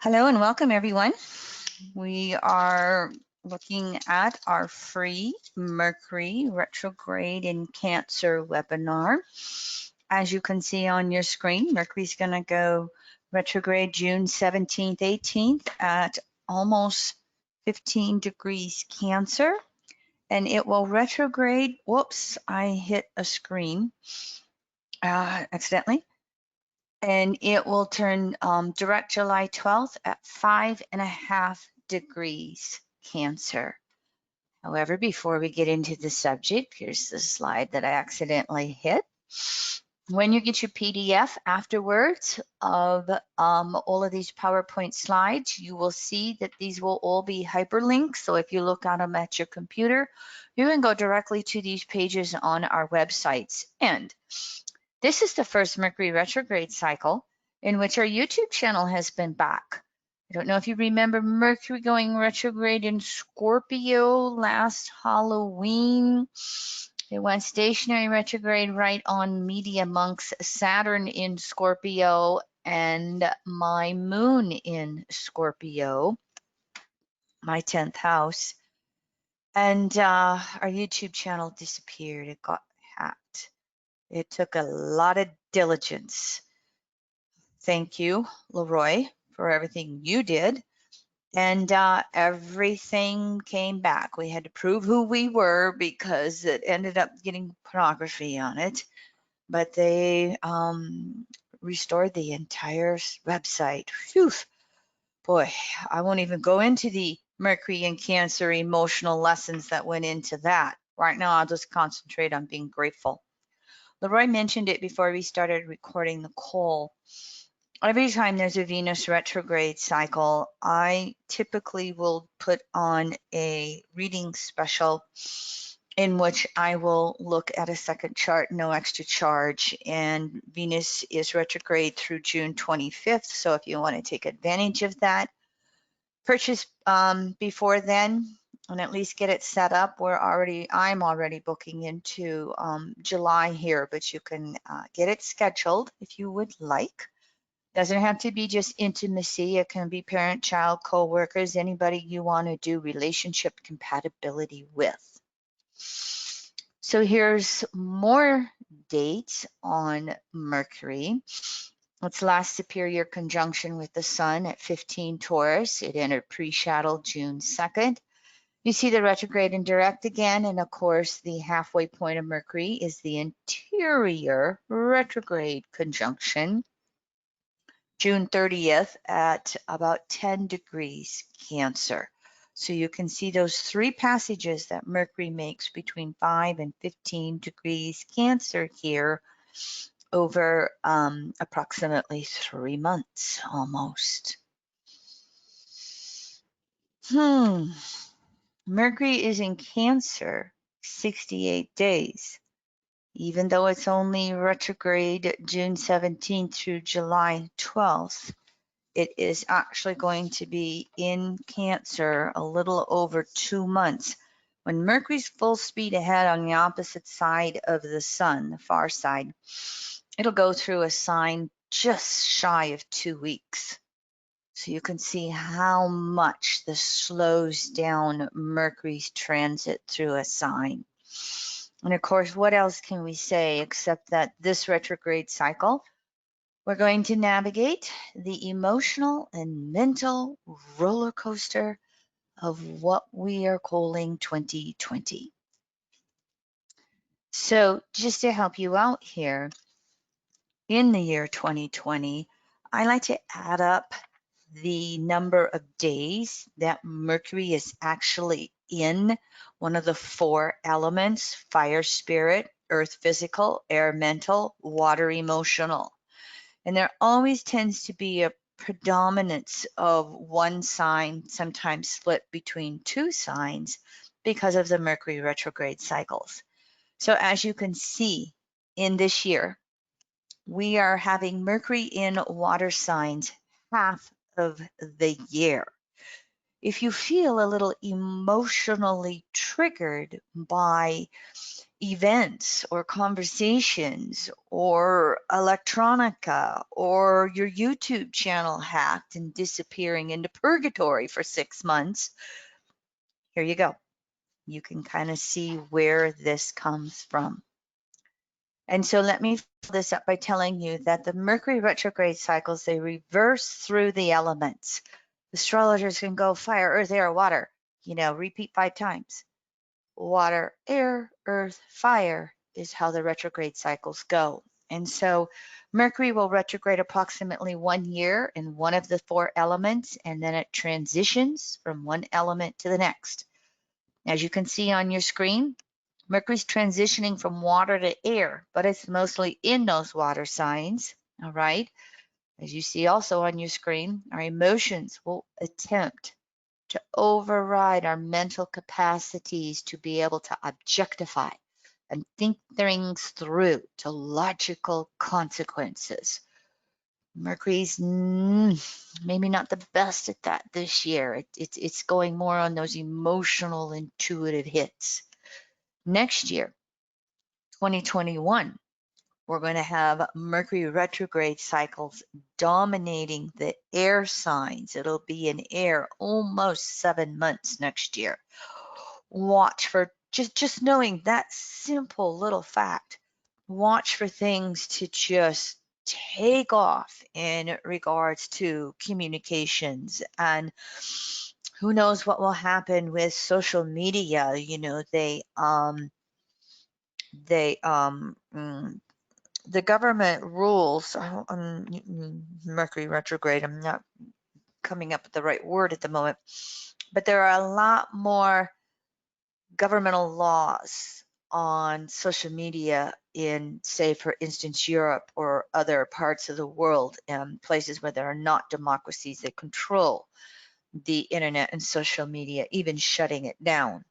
Hello and welcome everyone. We are looking at our free Mercury Retrograde in Cancer webinar. As you can see on your screen, Mercury's going to go retrograde June 17th, 18th at almost 15 degrees Cancer. And it will retrograde, whoops, I hit a screen accidentally. And it will turn direct July 12th at 5.5 degrees Cancer. However, before we get into the subject, here's the slide that I accidentally hit. When you get your PDF afterwards of all of these PowerPoint slides, you will see that these will all be hyperlinks. So if you look at them at your computer, you can go directly to these pages on our websites. And this is the first Mercury retrograde cycle in which our YouTube channel has been back. I don't know if you remember Mercury going retrograde in Scorpio last Halloween. It went stationary retrograde right on Media Monk's Saturn in Scorpio and my moon in Scorpio, my 10th house. And our YouTube channel disappeared. It got hacked. It took a lot of diligence. Thank you, Leroy, for everything you did. And everything came back. We had to prove who we were because it ended up getting pornography on it. But they restored the entire website. Phew. Boy, I won't even go into the Mercury and Cancer emotional lessons that went into that. Right now, I'll just concentrate on being grateful. Leroy mentioned it before we started recording the call. Every time there's a Venus retrograde cycle, I typically will put on a reading special in which I will look at a second chart, no extra charge. And Venus is retrograde through June 25th. So if you want to take advantage of that, purchase before then and at least get it set up. I'm already booking into July here, but you can get it scheduled if you would like. Doesn't have to be just intimacy. It can be parent, child, co-workers, anybody you want to do relationship compatibility with. So here's more dates on Mercury. Its last superior conjunction with the Sun at 15 Taurus. It entered pre-shadow June 2nd. You see the retrograde and direct again, and of course the halfway point of Mercury is the interior retrograde conjunction, June 30th at about 10 degrees Cancer. So you can see those three passages that Mercury makes between 5 and 15 degrees Cancer here over approximately 3 months almost. Mercury is in Cancer 68 days. Even though it's only retrograde June 17th through July 12th, it is actually going to be in Cancer a little over 2 months. When Mercury's full speed ahead on the opposite side of the Sun, the far side, it'll go through a sign just shy of 2 weeks. So you can see how much this slows down Mercury's transit through a sign. And of course, what else can we say except that this retrograde cycle, we're going to navigate the emotional and mental roller coaster of what we are calling 2020. So just to help you out here, in the year 2020, I like to add up the number of days that Mercury is actually in one of the 4 elements: fire spirit, earth physical, air mental, water emotional. And there always tends to be a predominance of one sign, sometimes split between 2 signs because of the Mercury retrograde cycles. So as you can see in this year, we are having Mercury in water signs half of the year. if you feel a little emotionally triggered by events or conversations or electronica or your YouTube channel hacked and disappearing into purgatory for 6 months, here you go. You can kind of see where this comes from. And so let me follow this up by telling you that the Mercury retrograde cycles, they reverse through the elements. Astrologers can go fire, earth, air, water, repeat 5 times. Water, air, earth, fire is how the retrograde cycles go. And so Mercury will retrograde approximately 1 year in one of the 4 elements, and then it transitions from one element to the next. As you can see on your screen, Mercury's transitioning from water to air, but it's mostly in those water signs, all right? As you see also on your screen, our emotions will attempt to override our mental capacities to be able to objectify and think things through to logical consequences. Mercury's maybe not the best at that this year. It's going more on those emotional, intuitive hits. Next year, 2021, we're going to have Mercury retrograde cycles dominating the air signs. It'll be in air almost 7 months next year. Watch for, just knowing that simple little fact, watch for things to just take off in regards to communications, and who knows what will happen with social media. The government rules, Mercury retrograde, I'm not coming up with the right word at the moment, but there are a lot more governmental laws on social media in, say, for instance, Europe or other parts of the world, places where there are not democracies that control the internet and social media, even shutting it down.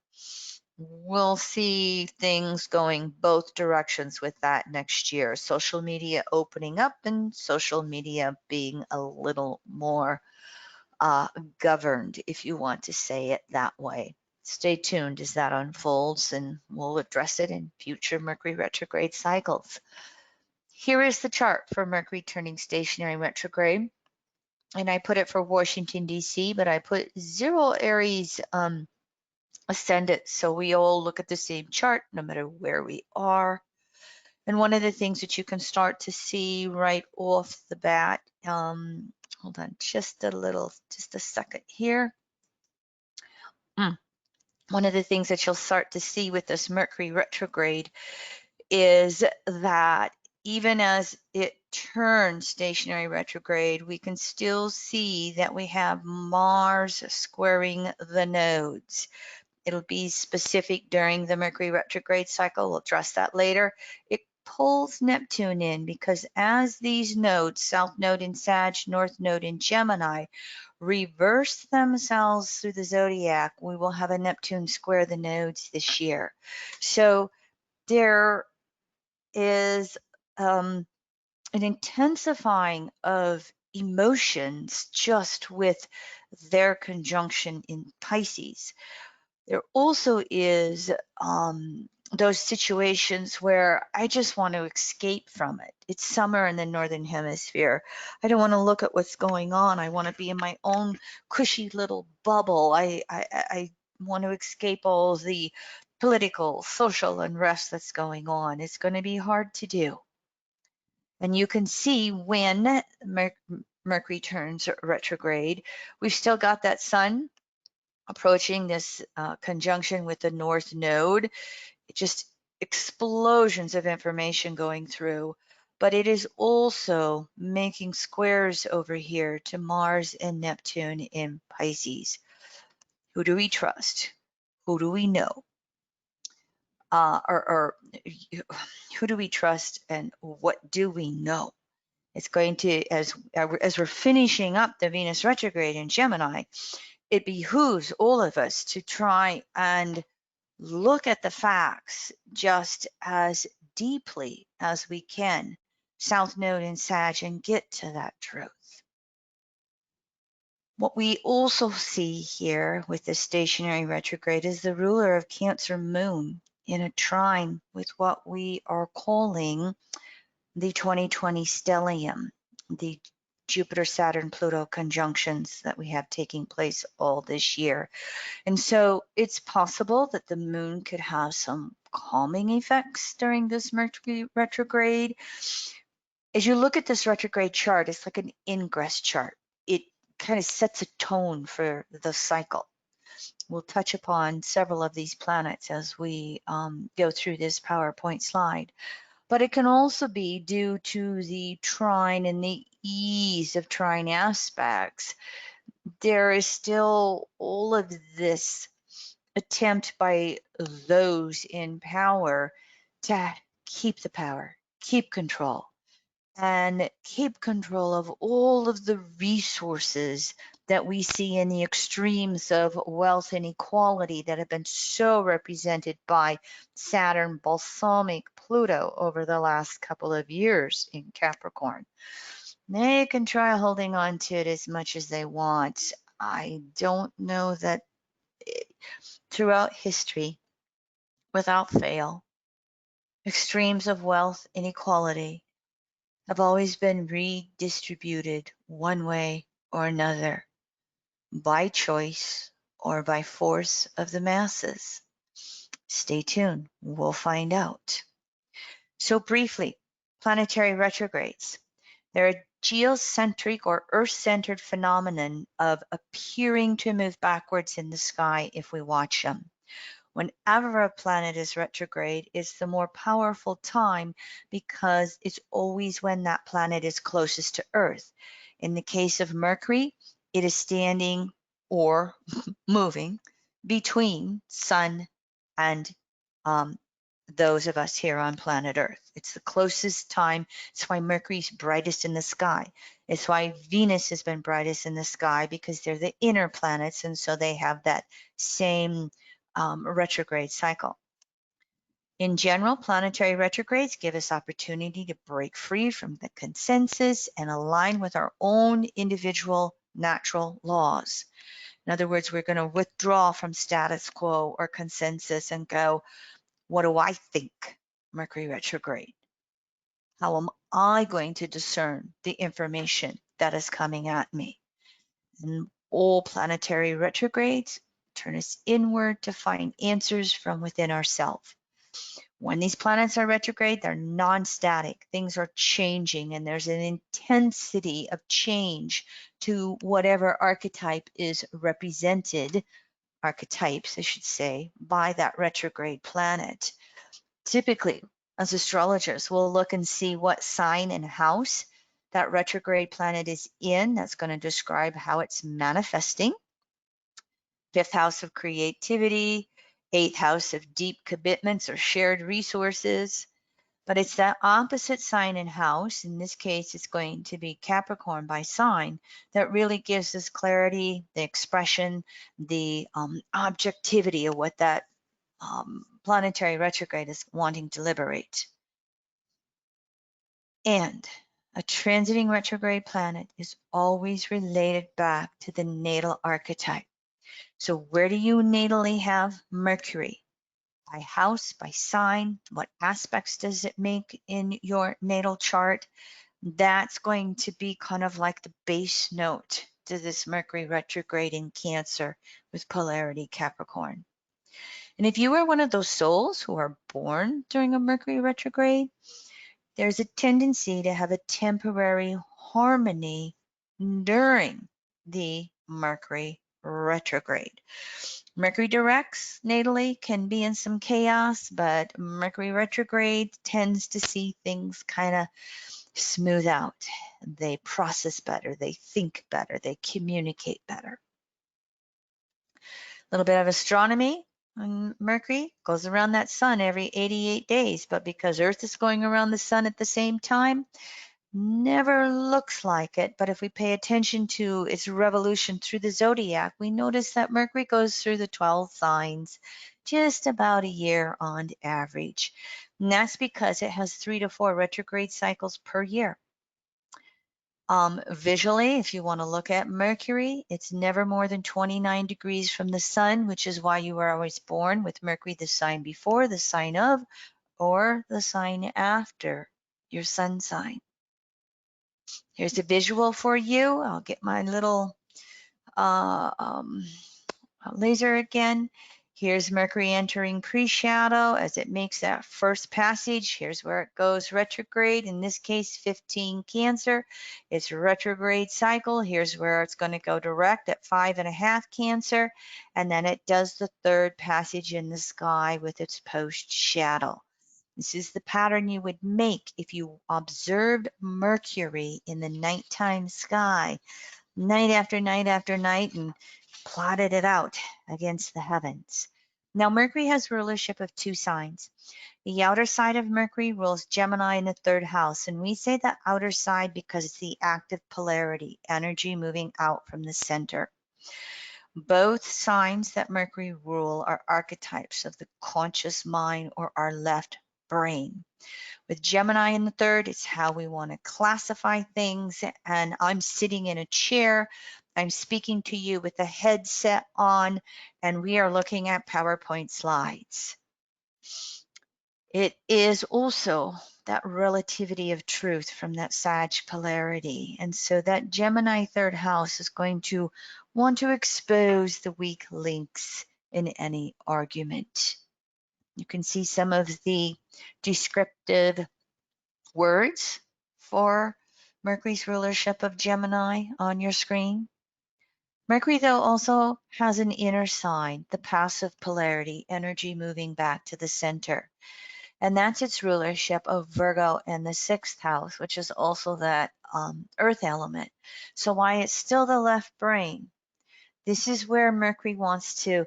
We'll see things going both directions with that next year. Social media opening up and social media being a little more governed, if you want to say it that way. Stay tuned as that unfolds, and we'll address it in future Mercury retrograde cycles. Here is the chart for Mercury turning stationary retrograde, and I put it for Washington, D.C., but I put 0 Aries ascendant, so we all look at the same chart no matter where we are. And one of the things that you can start to see right off the bat, hold on just a second here. One of the things that you'll start to see with this Mercury retrograde is that even as it turns stationary retrograde, we can still see that we have Mars squaring the nodes. It'll be specific during the Mercury retrograde cycle. We'll address that later. It pulls Neptune in because as these nodes, South Node in Sag, North Node in Gemini, reverse themselves through the zodiac, we will have a Neptune square the nodes this year. So there is an intensifying of emotions just with their conjunction in Pisces. There also is those situations where I just want to escape from it. It's summer in the Northern Hemisphere. I don't want to look at what's going on. I want to be in my own cushy little bubble. I want to escape all the political, social unrest that's going on. It's going to be hard to do. And you can see when Mercury turns retrograde, we've still got that sun approaching this conjunction with the North Node. Just explosions of information going through, but it is also making squares over here to Mars and Neptune in Pisces. Who do we trust? Who do we know? Or who do we trust and what do we know? It's going to, as we're finishing up the Venus retrograde in Gemini, it behooves all of us to try and look at the facts just as deeply as we can, South Node in Sag, and get to that truth. What we also see here with the stationary retrograde is the ruler of Cancer moon in a trine with what we are calling the 2020 stellium, the Jupiter, Saturn, Pluto conjunctions that we have taking place all this year. And so it's possible that the moon could have some calming effects during this Mercury retrograde. As you look at this retrograde chart, it's like an ingress chart. It kind of sets a tone for the cycle. We'll touch upon several of these planets as we go through this PowerPoint slide. But it can also be due to the trine and the ease of trine aspects. There is still all of this attempt by those in power to keep the power, keep control, and keep control of all of the resources that we see in the extremes of wealth and equality that have been so represented by Saturn, balsamic Pluto over the last couple of years in Capricorn. They can try holding on to it as much as they want. I don't know that throughout history, without fail, extremes of wealth inequality have always been redistributed one way or another, by choice or by force of the masses. Stay tuned, we'll find out. So briefly, planetary retrogrades. They're a geocentric or Earth-centered phenomenon of appearing to move backwards in the sky if we watch them. Whenever a planet is retrograde, it's the more powerful time because it's always when that planet is closest to Earth. In the case of Mercury, it is standing or moving between Sun and those of us here on planet Earth. It's the closest time. It's why Mercury's brightest in the sky. It's why Venus has been brightest in the sky, because they're the inner planets, and so they have that same retrograde cycle. In general, planetary retrogrades give us opportunity to break free from the consensus and align with our own individual natural laws. In other words, we're going to withdraw from status quo or consensus and go, what do I think? Mercury retrograde. How am I going to discern the information that is coming at me? And all planetary retrogrades turn us inward to find answers from within ourselves. When these planets are retrograde, they're non-static. Things are changing, and there's an intensity of change to whatever archetype is represented, archetypes, I should say, by that retrograde planet. Typically, as astrologers, we'll look and see what sign and house that retrograde planet is in. That's going to describe how it's manifesting. Fifth house of creativity, eighth house of deep commitments or shared resources. But it's that opposite sign and house, in this case, it's going to be Capricorn by sign, that really gives us clarity, the expression, the objectivity of what that planetary retrograde is wanting to liberate. And a transiting retrograde planet is always related back to the natal archetype. So where do you natally have Mercury? By house, by sign, what aspects does it make in your natal chart? That's going to be kind of like the base note to this Mercury retrograde in Cancer with polarity Capricorn. And if you are one of those souls who are born during a Mercury retrograde, there's a tendency to have a temporary harmony during the Mercury retrograde. Mercury directs natally can be in some chaos, but Mercury retrograde tends to see things kind of smooth out. They process better, they think better, they communicate better. A little bit of astronomy. Mercury goes around that sun every 88 days, but because Earth is going around the sun at the same time, never looks like it. But if we pay attention to its revolution through the zodiac, we notice that Mercury goes through the 12 signs just about a year on average. And that's because it has 3 to 4 retrograde cycles per year. Visually, if you want to look at Mercury, it's never more than 29 degrees from the sun, which is why you were always born with Mercury, the sign before, the sign of, or the sign after your sun sign. Here's a visual for you. I'll get my little laser again. Here's Mercury entering pre-shadow as it makes that first passage. Here's where it goes retrograde. In this case, 15 Cancer. It's a retrograde cycle. Here's where it's going to go direct at 5.5 Cancer. And then it does the third passage in the sky with its post-shadow. This is the pattern you would make if you observed Mercury in the nighttime sky, night after night after night, and plotted it out against the heavens. Now, Mercury has rulership of 2 signs. The outer side of Mercury rules Gemini in the 3rd house, and we say the outer side because it's the active polarity, energy moving out from the center. Both signs that Mercury rule are archetypes of the conscious mind or our left brain. With Gemini in the 3rd, it's how we want to classify things. And I'm sitting in a chair. I'm speaking to you with a headset on, and we are looking at PowerPoint slides. It is also that relativity of truth from that Sag polarity. And so that Gemini 3rd house is going to want to expose the weak links in any argument. You can see some of the descriptive words for Mercury's rulership of Gemini on your screen. Mercury, though, also has an inner sign, the passive polarity, energy moving back to the center. And that's its rulership of Virgo and the 6th house, which is also that earth element. So why it's still the left brain. This is where Mercury wants to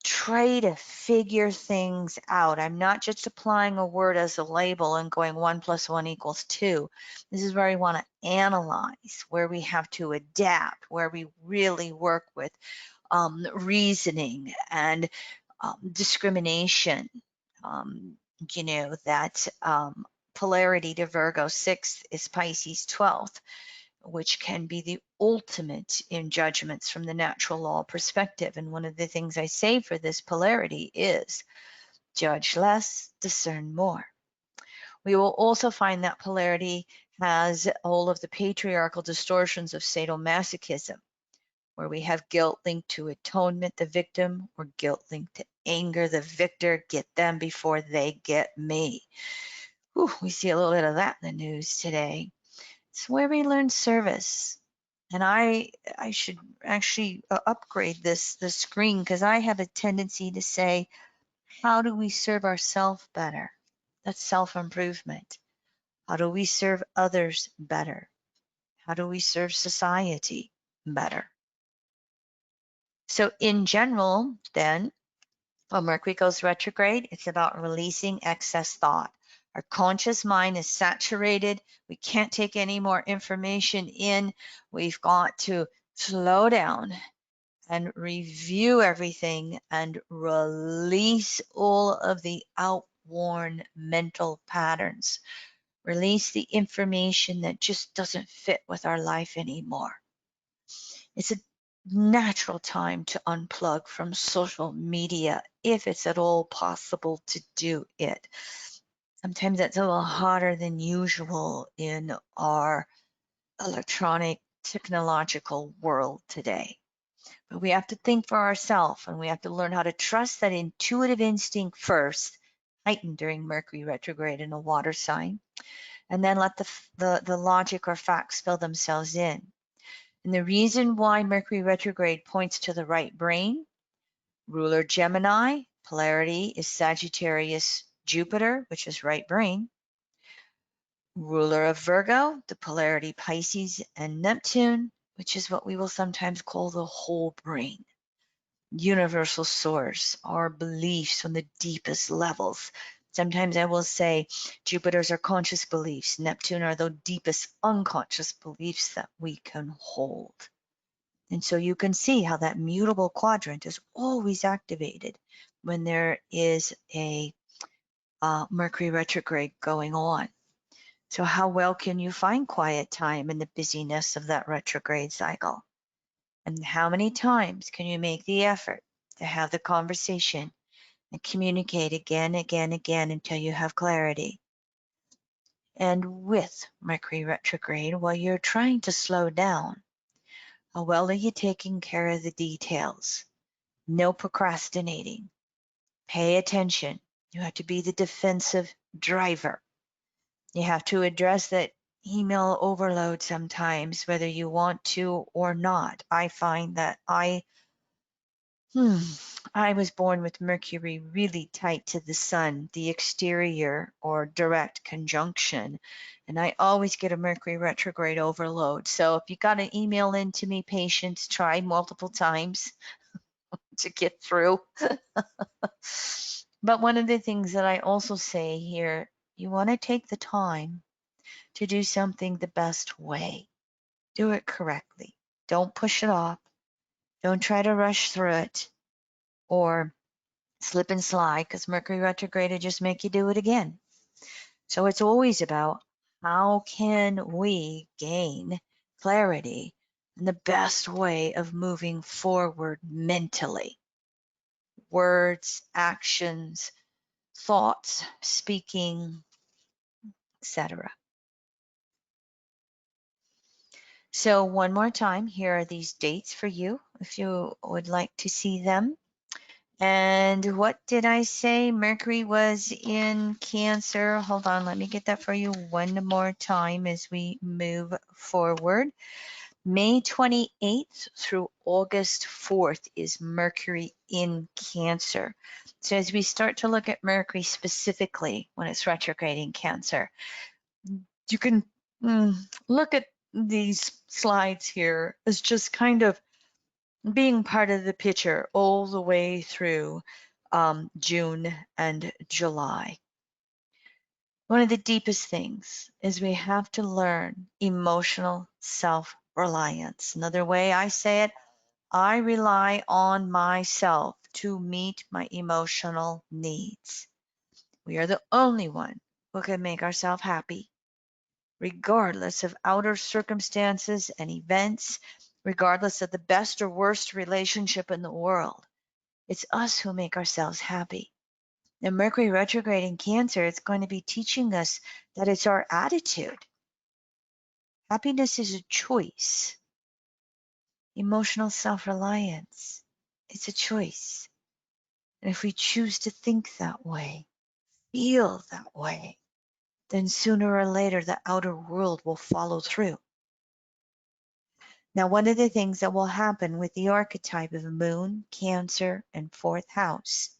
try to figure things out. I'm not just applying a word as a label and going 1 + 1 = 2. This is where we want to analyze, where we have to adapt, where we really work with reasoning and discrimination. You know, that polarity to Virgo 6th is Pisces 12th, which can be the ultimate in judgments from the natural law perspective. And one of the things I say for this polarity is judge less, discern more. We will also find that polarity has all of the patriarchal distortions of sadomasochism, where we have guilt linked to atonement, the victim, or guilt linked to anger, the victor, get them before they get me. Whew, we see a little bit of that in the news today. It's where we learn service. And I should actually upgrade the screen, because I have a tendency to say, how do we serve ourselves better? That's self-improvement. How do we serve others better? How do we serve society better? So in general, then, when Mercury goes retrograde, it's about releasing excess thought. Our conscious mind is saturated. We can't take any more information in. We've got to slow down and review everything and release all of the outworn mental patterns. Release the information that just doesn't fit with our life anymore. It's a natural time to unplug from social media if it's at all possible to do it. Sometimes that's a little harder than usual in our electronic technological world today. But we have to think for ourselves, and we have to learn how to trust that intuitive instinct first, heightened during Mercury retrograde in a water sign, and then let the logic or facts fill themselves in. And the reason why Mercury retrograde points to the right brain, ruler Gemini, polarity is Sagittarius Jupiter, which is right brain. Ruler of Virgo, the polarity Pisces and Neptune, which is what we will sometimes call the whole brain. Universal source, our beliefs on the deepest levels. Sometimes I will say Jupiter's are conscious beliefs, Neptune are the deepest unconscious beliefs that we can hold. And so you can see how that mutable quadrant is always activated when there is a Mercury retrograde going on. So how well can you find quiet time in the busyness of that retrograde cycle? And how many times can you make the effort to have the conversation and communicate again until you have clarity? And with Mercury retrograde, while you're trying to slow down, how well are you taking care of the details? No procrastinating. Pay attention. You have to be the defensive driver. You have to address that email overload sometimes, whether you want to or not. I find that I was born with Mercury really tight to the sun, the exterior or direct conjunction. And I always get a Mercury retrograde overload. So if you got an email into me, patience, try multiple times to get through. But one of the things that I also say here, you want to take the time to do something the best way. Do it correctly. Don't push it off. Don't try to rush through it or slip and slide, because Mercury retrograde will just make you do it again. So it's always about how can we gain clarity and the best way of moving forward mentally. Words, actions, thoughts, speaking, etc. So one more time, here are these dates for you if you would like to see them. And what did I say? Mercury was in Cancer. Hold on, let me get that for you one more time as we move forward. May 28th through August 4th is Mercury in Cancer. So as we start to look at Mercury specifically when it's retrograding Cancer, you can look at these slides here as just kind of being part of the picture all the way through June and July. One of the deepest things is we have to learn emotional self-reliance. Another way I say it, I rely on myself to meet my emotional needs. We are the only one who can make ourselves happy, regardless of outer circumstances and events, regardless of the best or worst relationship in the world. It's us who make ourselves happy. And Mercury retrograde in Cancer, it's going to be teaching us that it's our attitude. Happiness is a choice. Emotional self-reliance, it's a choice. And if we choose to think that way, feel that way, then sooner or later the outer world will follow through. Now, one of the things that will happen with the archetype of Moon, Cancer, and fourth house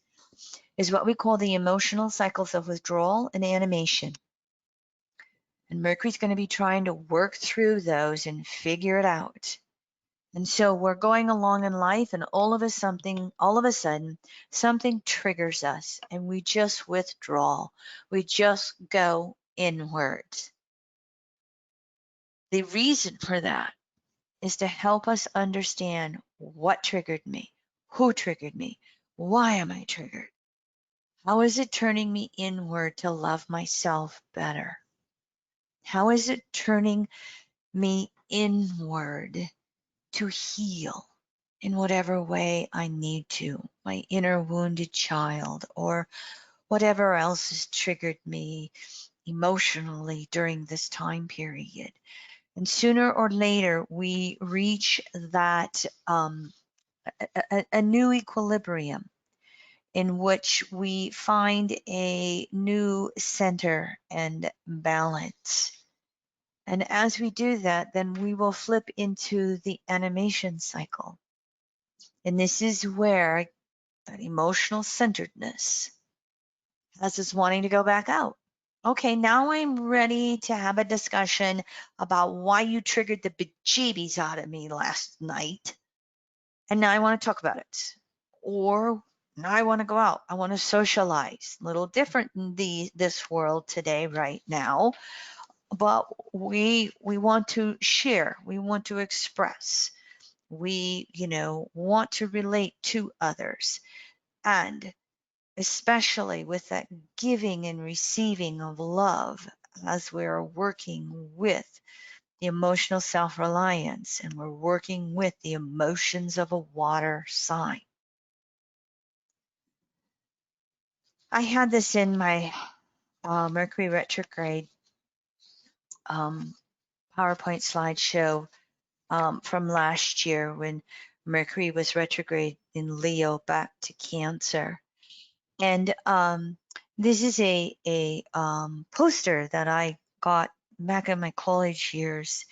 is what we call the emotional cycles of withdrawal and animation. And Mercury's going to be trying to work through those and figure it out. And so we're going along in life, and all of a sudden, something triggers us, and we just withdraw. We just go inwards. The reason for that is to help us understand what triggered me, who triggered me, why am I triggered? How is it turning me inward to love myself better? How is it turning me inward to heal in whatever way I need to, my inner wounded child, or whatever else has triggered me emotionally during this time period? And sooner or later, we reach that a new equilibrium in which we find a new center and balance. And as we do that, then we will flip into the animation cycle. And this is where that emotional centeredness has us wanting to go back out. Okay, now I'm ready to have a discussion about why you triggered the bejeebies out of me last night. And now I want to talk about it. Or now I want to go out. I want to socialize. A little different in this world today, right now. But we want to share. We want to express. We, want to relate to others. And especially with that giving and receiving of love as we're working with the emotional self-reliance and we're working with the emotions of a water sign. I had this in my Mercury Retrograde PowerPoint slideshow from last year when Mercury was retrograde in Leo back to Cancer. And this is a poster that I got back in my college years.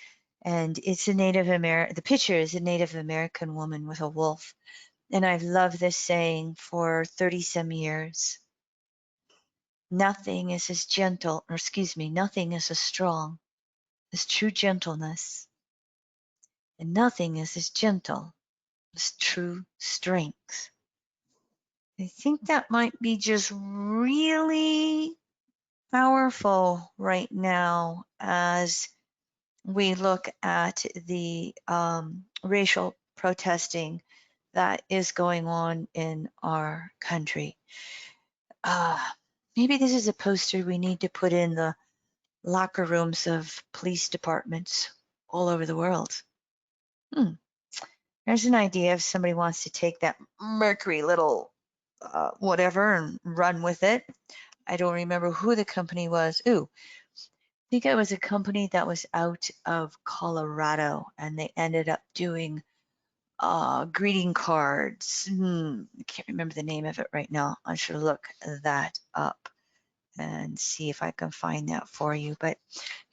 And it's the picture is a Native American woman with a wolf. And I've loved this saying for 30 some years. Nothing is as gentle, or excuse me, nothing is as strong as true gentleness. And nothing is as gentle as true strength. I think that might be just really powerful right now as we look at the racial protesting that is going on in our country. Maybe this is a poster we need to put in the locker rooms of police departments all over the world. There's an idea if somebody wants to take that Mercury little whatever and run with it. I don't remember who the company was. Ooh, I think it was a company that was out of Colorado and they ended up doing greeting cards. I can't remember the name of it right now. I should look that up and see if I can find that for you. But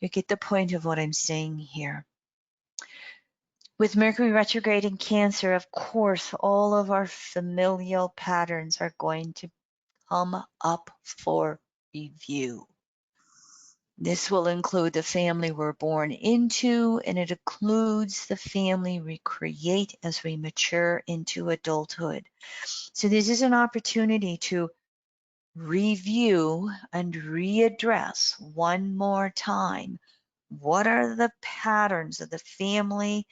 you get the point of what I'm saying here. With Mercury retrograde in Cancer, of course, all of our familial patterns are going to come up for review. This will include the family we're born into, and it includes the family we create as we mature into adulthood. So this is an opportunity to review and readdress one more time. What are the patterns of the family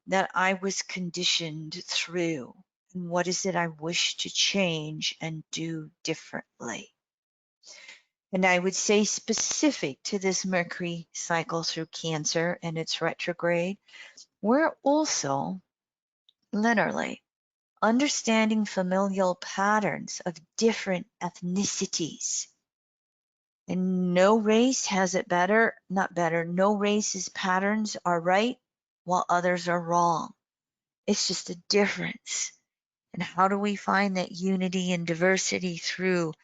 that I was conditioned through? And what is it I wish to change and do differently? And I would say specific to this Mercury cycle through Cancer and its retrograde, we're also literally understanding familial patterns of different ethnicities. And no race has it better, not better, no race's patterns are right while others are wrong. It's just a difference. And how do we find that unity and diversity through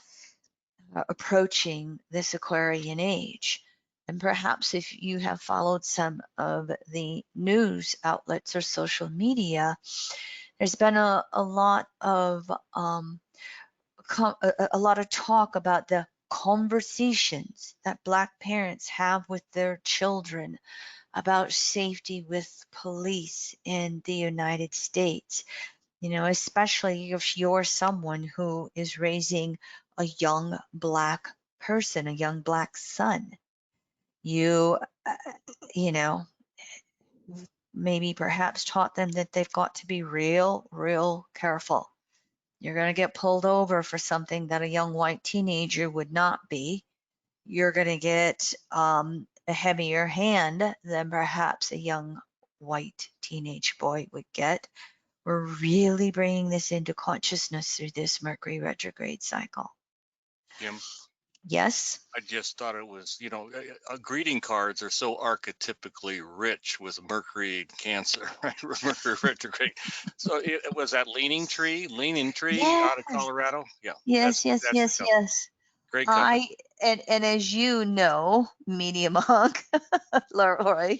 approaching this Aquarian age? And perhaps if you have followed some of the news outlets or social media, there's been a lot of talk about the conversations that Black parents have with their children about safety with police in the United States. You know, especially if you're someone who is raising a young Black person, a young Black son. You, you know, maybe perhaps taught them that they've got to be real careful. You're going to get pulled over for something that a young white teenager would not be. You're going to get a heavier hand than perhaps a young white teenage boy would get. We're really bringing this into consciousness through this Mercury retrograde cycle. Kim? Yes? I just thought it was, greeting cards are so archetypically rich with Mercury Cancer, right? Mercury retrograde. So it was that leaning tree Yeah. out of Colorado. Yeah. Yes. That's the company. Great company. And as you know, Medium Hawk, Leroy,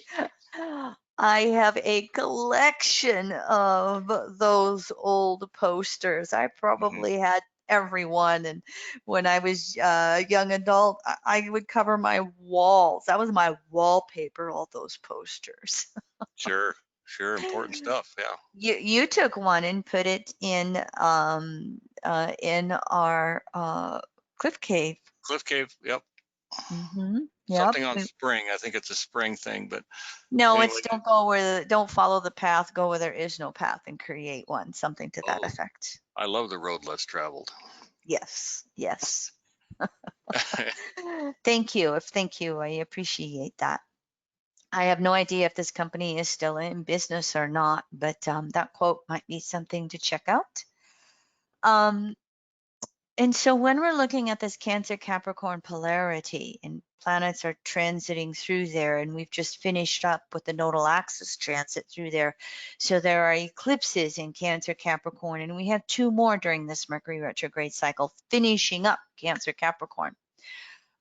I have a collection of those old posters. I probably had every one, and when I was a young adult, I would cover my walls. That was my wallpaper, all those posters. Sure. Important stuff. Yeah. You took one and put it in our cliff cave. Cliff Cave. Yep. Yep. Something on spring. I think it's a spring thing, but No, anyway. it's don't follow the path, go where there is no path and create one, something to that effect. I love the road less traveled. Yes. Thank you. Thank you. I appreciate that. I have no idea if this company is still in business or not, but that quote might be something to check out. And so when we're looking at this Cancer Capricorn polarity and planets are transiting through there, and we've just finished up with the nodal axis transit through there. So there are eclipses in Cancer Capricorn, and we have 2 more during this Mercury retrograde cycle, finishing up Cancer Capricorn.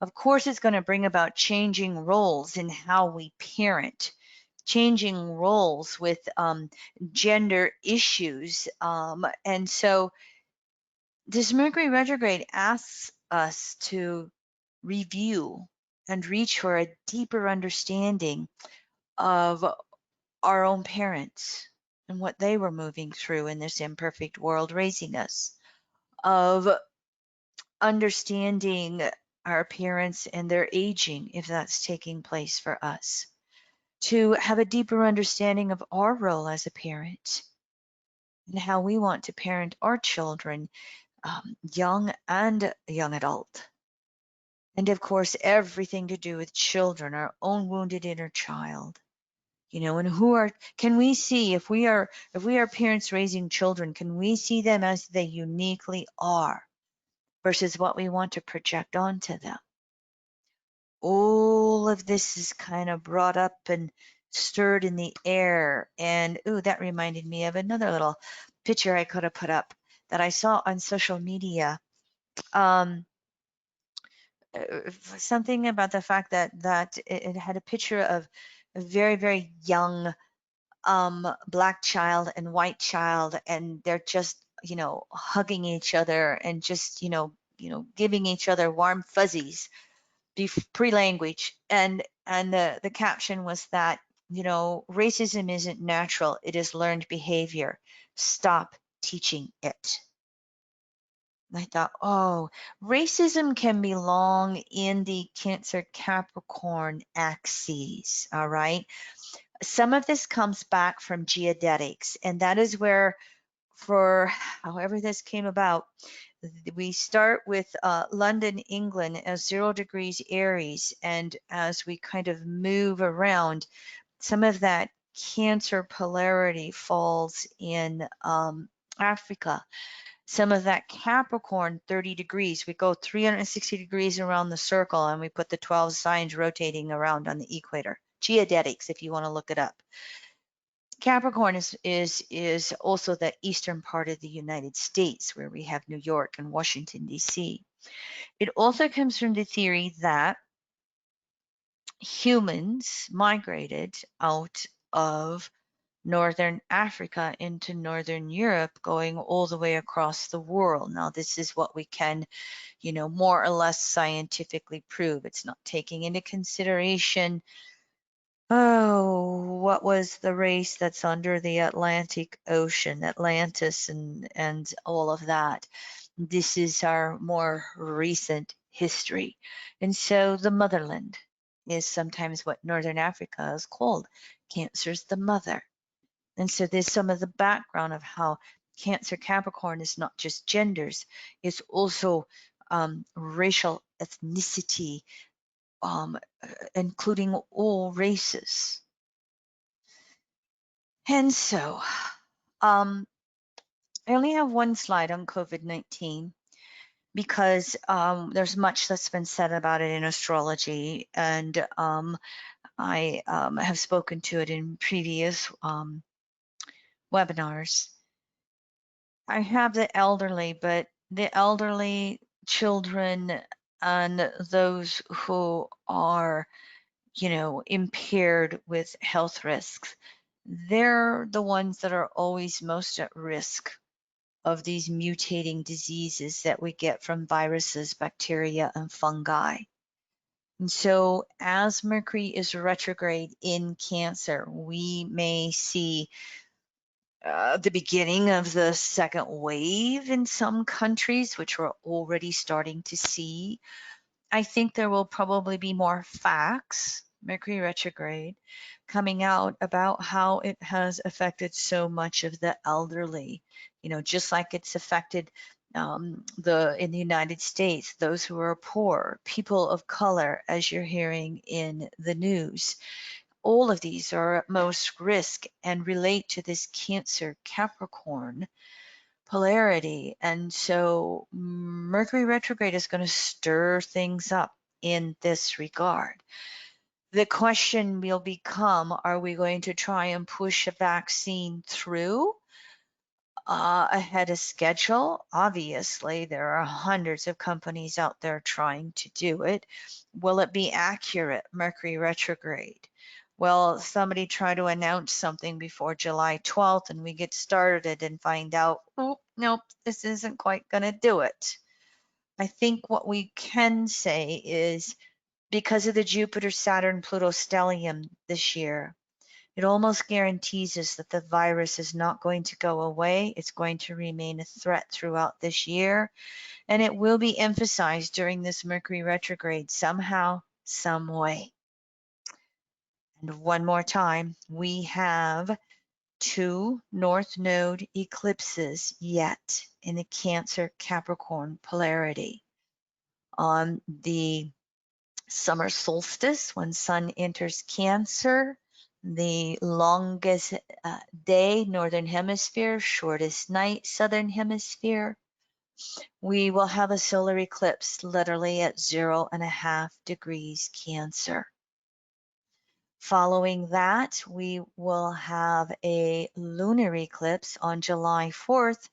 Of course, it's going to bring about changing roles in how we parent, changing roles with gender issues. And so this Mercury retrograde asks us to review and reach for a deeper understanding of our own parents and what they were moving through in this imperfect world raising us, of understanding our parents and their aging, if that's taking place for us, to have a deeper understanding of our role as a parent and how we want to parent our children, young and young adult. And of course, everything to do with children, our own wounded inner child. And can we see if we are parents raising children, can we see them as they uniquely are versus what we want to project onto them? All of this is kind of brought up and stirred in the air. And ooh, that reminded me of another little picture I could have put up that I saw on social media. Um, Something about the fact that it had a picture of a very, very young black child and white child, and they're just, hugging each other and just, giving each other warm fuzzies pre-language. And the caption was that, racism isn't natural, it is learned behavior. Stop teaching it. And I thought, oh, racism can belong in the Cancer Capricorn axes, all right? Some of this comes back from geodetics, and that is where, for however this came about, we start with London, England as 0 degrees Aries, and as we kind of move around, some of that Cancer polarity falls in Africa. Some of that Capricorn 30 degrees, we go 360 degrees around the circle, and we put the 12 signs rotating around on the equator. Geodetics, if you want to look it up. Capricorn is also the eastern part of the United States, where we have New York and Washington, D.C. It also comes from the theory that humans migrated out of Northern Africa into Northern Europe, going all the way across the world. Now, this is what we can, more or less scientifically prove. It's not taking into consideration, oh, what was the race that's under the Atlantic Ocean, Atlantis and all of that. This is our more recent history. And so the motherland is sometimes what Northern Africa is called. Cancer's the mother. And so there's some of the background of how Cancer Capricorn is not just genders, it's also racial ethnicity, including all races. And so I only have one slide on COVID-19 because there's much that's been said about it in astrology, and I have spoken to it in previous webinars. I have the elderly, but the elderly, children, and those who are, impaired with health risks, they're the ones that are always most at risk of these mutating diseases that we get from viruses, bacteria, and fungi. And so as Mercury is retrograde in Cancer, we may see the beginning of the second wave in some countries, which we're already starting to see. I think there will probably be more facts, Mercury retrograde, coming out about how it has affected so much of the elderly, just like it's affected in the United States, those who are poor, people of color, as you're hearing in the news. All of these are at most risk and relate to this Cancer Capricorn polarity. And so Mercury retrograde is going to stir things up in this regard. The question will become, are we going to try and push a vaccine through ahead of schedule? Obviously, there are hundreds of companies out there trying to do it. Will it be accurate, Mercury retrograde? Well, somebody try to announce something before July 12th and we get started and find out, oh, nope, this isn't quite going to do it. I think what we can say is because of the Jupiter, Saturn, Pluto stellium this year, it almost guarantees us that the virus is not going to go away. It's going to remain a threat throughout this year, and it will be emphasized during this Mercury retrograde somehow, some way. And one more time, we have 2 North Node eclipses yet in the Cancer Capricorn polarity. On the summer solstice, when Sun enters Cancer, the longest day, Northern Hemisphere, shortest night, Southern Hemisphere, we will have a solar eclipse literally at 0.5 degrees Cancer. Following that, we will have a lunar eclipse on July 4th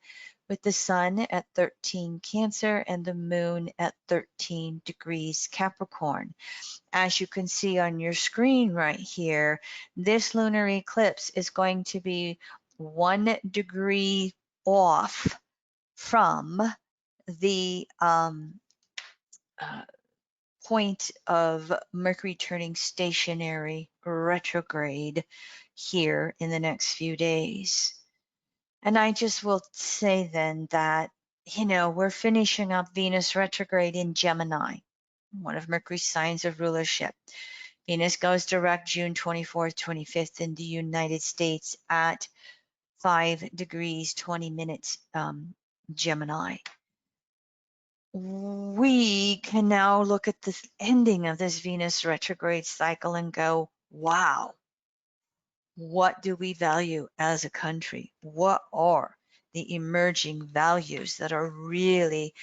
with the sun at 13 Cancer and the moon at 13 degrees Capricorn. As you can see on your screen right here, this lunar eclipse is going to be 1 degree off from the point of Mercury turning stationary retrograde here in the next few days. And I just will say then that, we're finishing up Venus retrograde in Gemini, one of Mercury's signs of rulership. Venus goes direct June 24th, 25th in the United States at 5 degrees 20 minutes Gemini. We can now look at the ending of this Venus retrograde cycle and go, wow, what do we value as a country? What are the emerging values that are really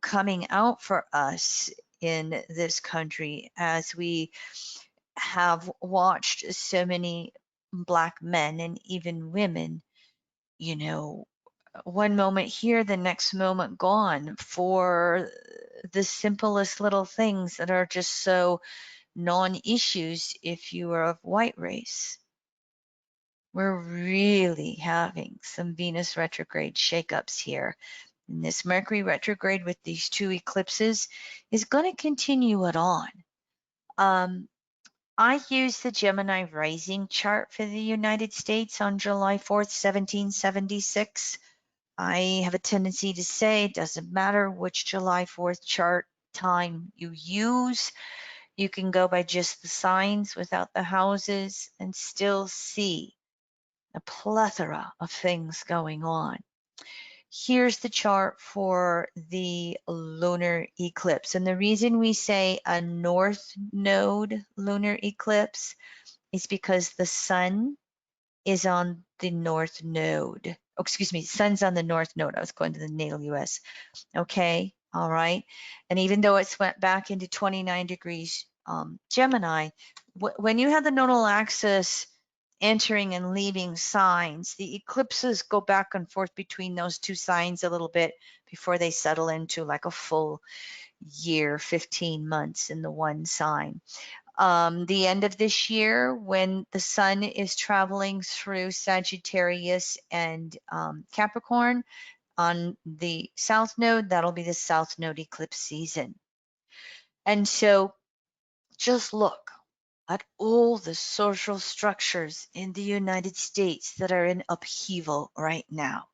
coming out for us in this country as we have watched so many Black men and even women, one moment here, the next moment gone for the simplest little things that are just so non-issues if you are of white race. We're really having some Venus retrograde shakeups here. And this Mercury retrograde with these 2 eclipses is going to continue it on. I use the Gemini rising chart for the United States on July 4th, 1776. I have a tendency to say it doesn't matter which July 4th chart time you use. You can go by just the signs without the houses and still see a plethora of things going on. Here's the chart for the lunar eclipse. And the reason we say a north node lunar eclipse is because the sun is on the north node. Oh, excuse me, sun's on the north node. I was going to the natal US. Okay, all right. And even though it's went back into 29 degrees Gemini, when you have the nodal axis entering and leaving signs, the eclipses go back and forth between those 2 signs a little bit before they settle into like a full year, 15 months in the one sign. The end of this year, when the sun is traveling through Sagittarius and Capricorn on the south node, that'll be the south node eclipse season. And so just look at all the social structures in the United States that are in upheaval right now.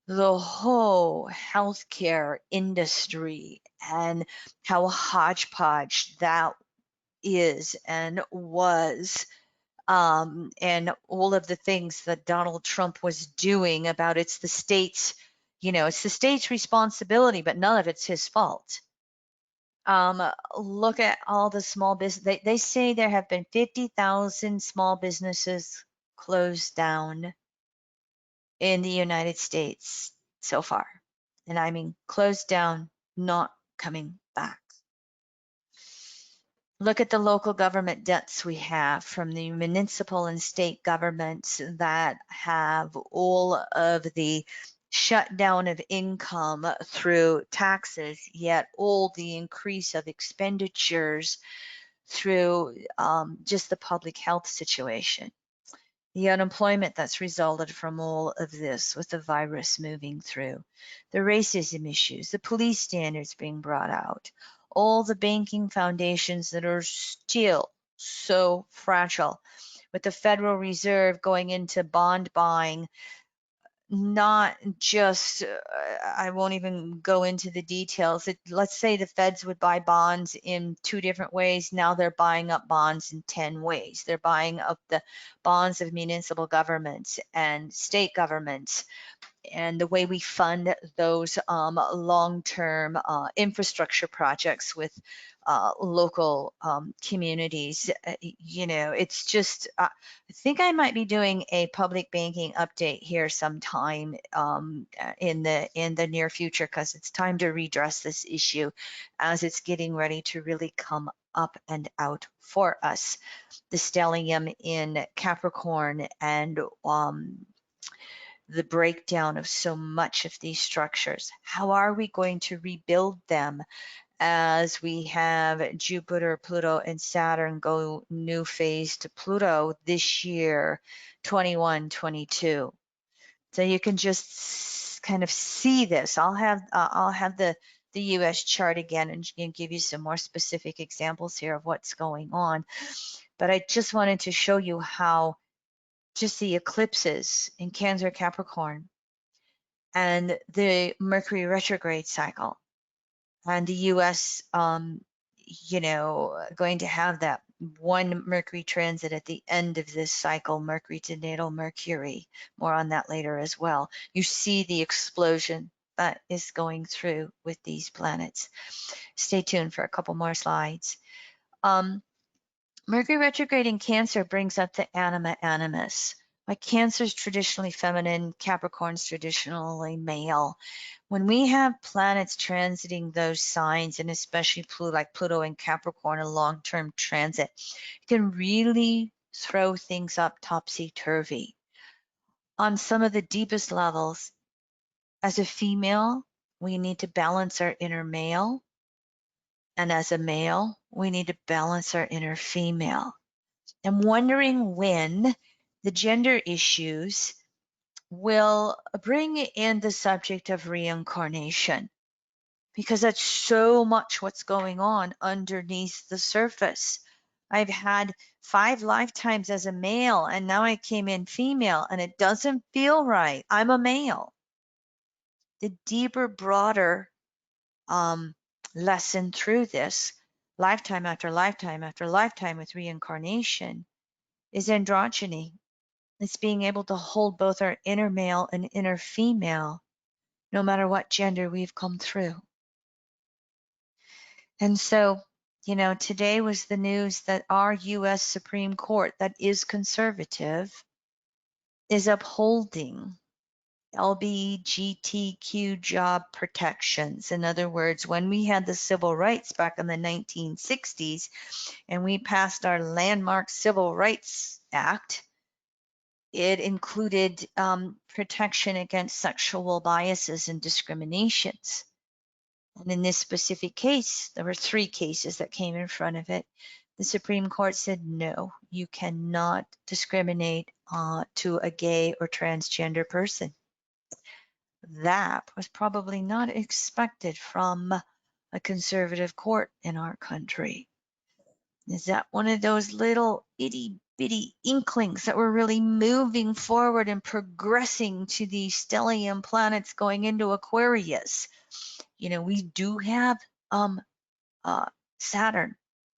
The whole healthcare industry and how hodgepodge that is and was, and all of the things that Donald Trump was doing about it's the states, It's the state's responsibility, but none of it's his fault. Look at all the small business. They say there have been 50,000 small businesses closed down in the United States so far. And I mean closed down, not coming back. Look at the local government debts we have from the municipal and state governments that have all of the shutdown of income through taxes, yet all the increase of expenditures through just the public health situation. The unemployment that's resulted from all of this with the virus moving through, the racism issues, the police standards being brought out, all the banking foundations that are still so fragile, with the Federal Reserve going into bond buying, not just, I won't even go into the details. Let's say the feds would buy bonds in 2 different ways. Now they're buying up bonds in 10 ways. They're buying up the bonds of municipal governments and state governments, and the way we fund those long-term infrastructure projects with local communities. It's just, I think I might be doing a public banking update here sometime in the near future, because it's time to redress this issue as it's getting ready to really come up and out for us. The stellium in Capricorn and the breakdown of so much of these structures. How are we going to rebuild them as we have Jupiter, Pluto, and Saturn go new phase to Pluto this year, 21, 22? So you can just kind of see this. I'll have the US chart again and give you some more specific examples here of what's going on. But I just wanted to show you how just the eclipses in Cancer, Capricorn, and the Mercury retrograde cycle, and the US, going to have that one Mercury transit at the end of this cycle, Mercury to natal Mercury. More on that later as well. You see the explosion that is going through with these planets. Stay tuned for a couple more slides. Mercury retrograde in Cancer brings up the anima animus. Like Cancer is traditionally feminine, Capricorn's traditionally male. When we have planets transiting those signs, and especially like Pluto and Capricorn, a long-term transit, it can really throw things up topsy-turvy. On some of the deepest levels, as a female, we need to balance our inner male, and as a male, we need to balance our inner female. I'm wondering when the gender issues will bring in the subject of reincarnation, because that's so much what's going on underneath the surface. I've had 5 lifetimes as a male, and now I came in female, and it doesn't feel right. I'm a male. The deeper, broader lesson through this, lifetime after lifetime after lifetime with reincarnation, is androgyny. It's being able to hold both our inner male and inner female, no matter what gender we've come through. And so, today was the news that our US Supreme Court, that is conservative, is upholding LGBTQ job protections. In other words, when we had the civil rights back in the 1960s and we passed our landmark Civil Rights Act, it included protection against sexual biases and discriminations. And in this specific case, there were 3 cases that came in front of it. The Supreme Court said, no, you cannot discriminate to a gay or transgender person. That was probably not expected from a conservative court in our country. Is that one of those little itty bitty inklings that we're really moving forward and progressing to the stellium planets going into Aquarius? We do have Saturn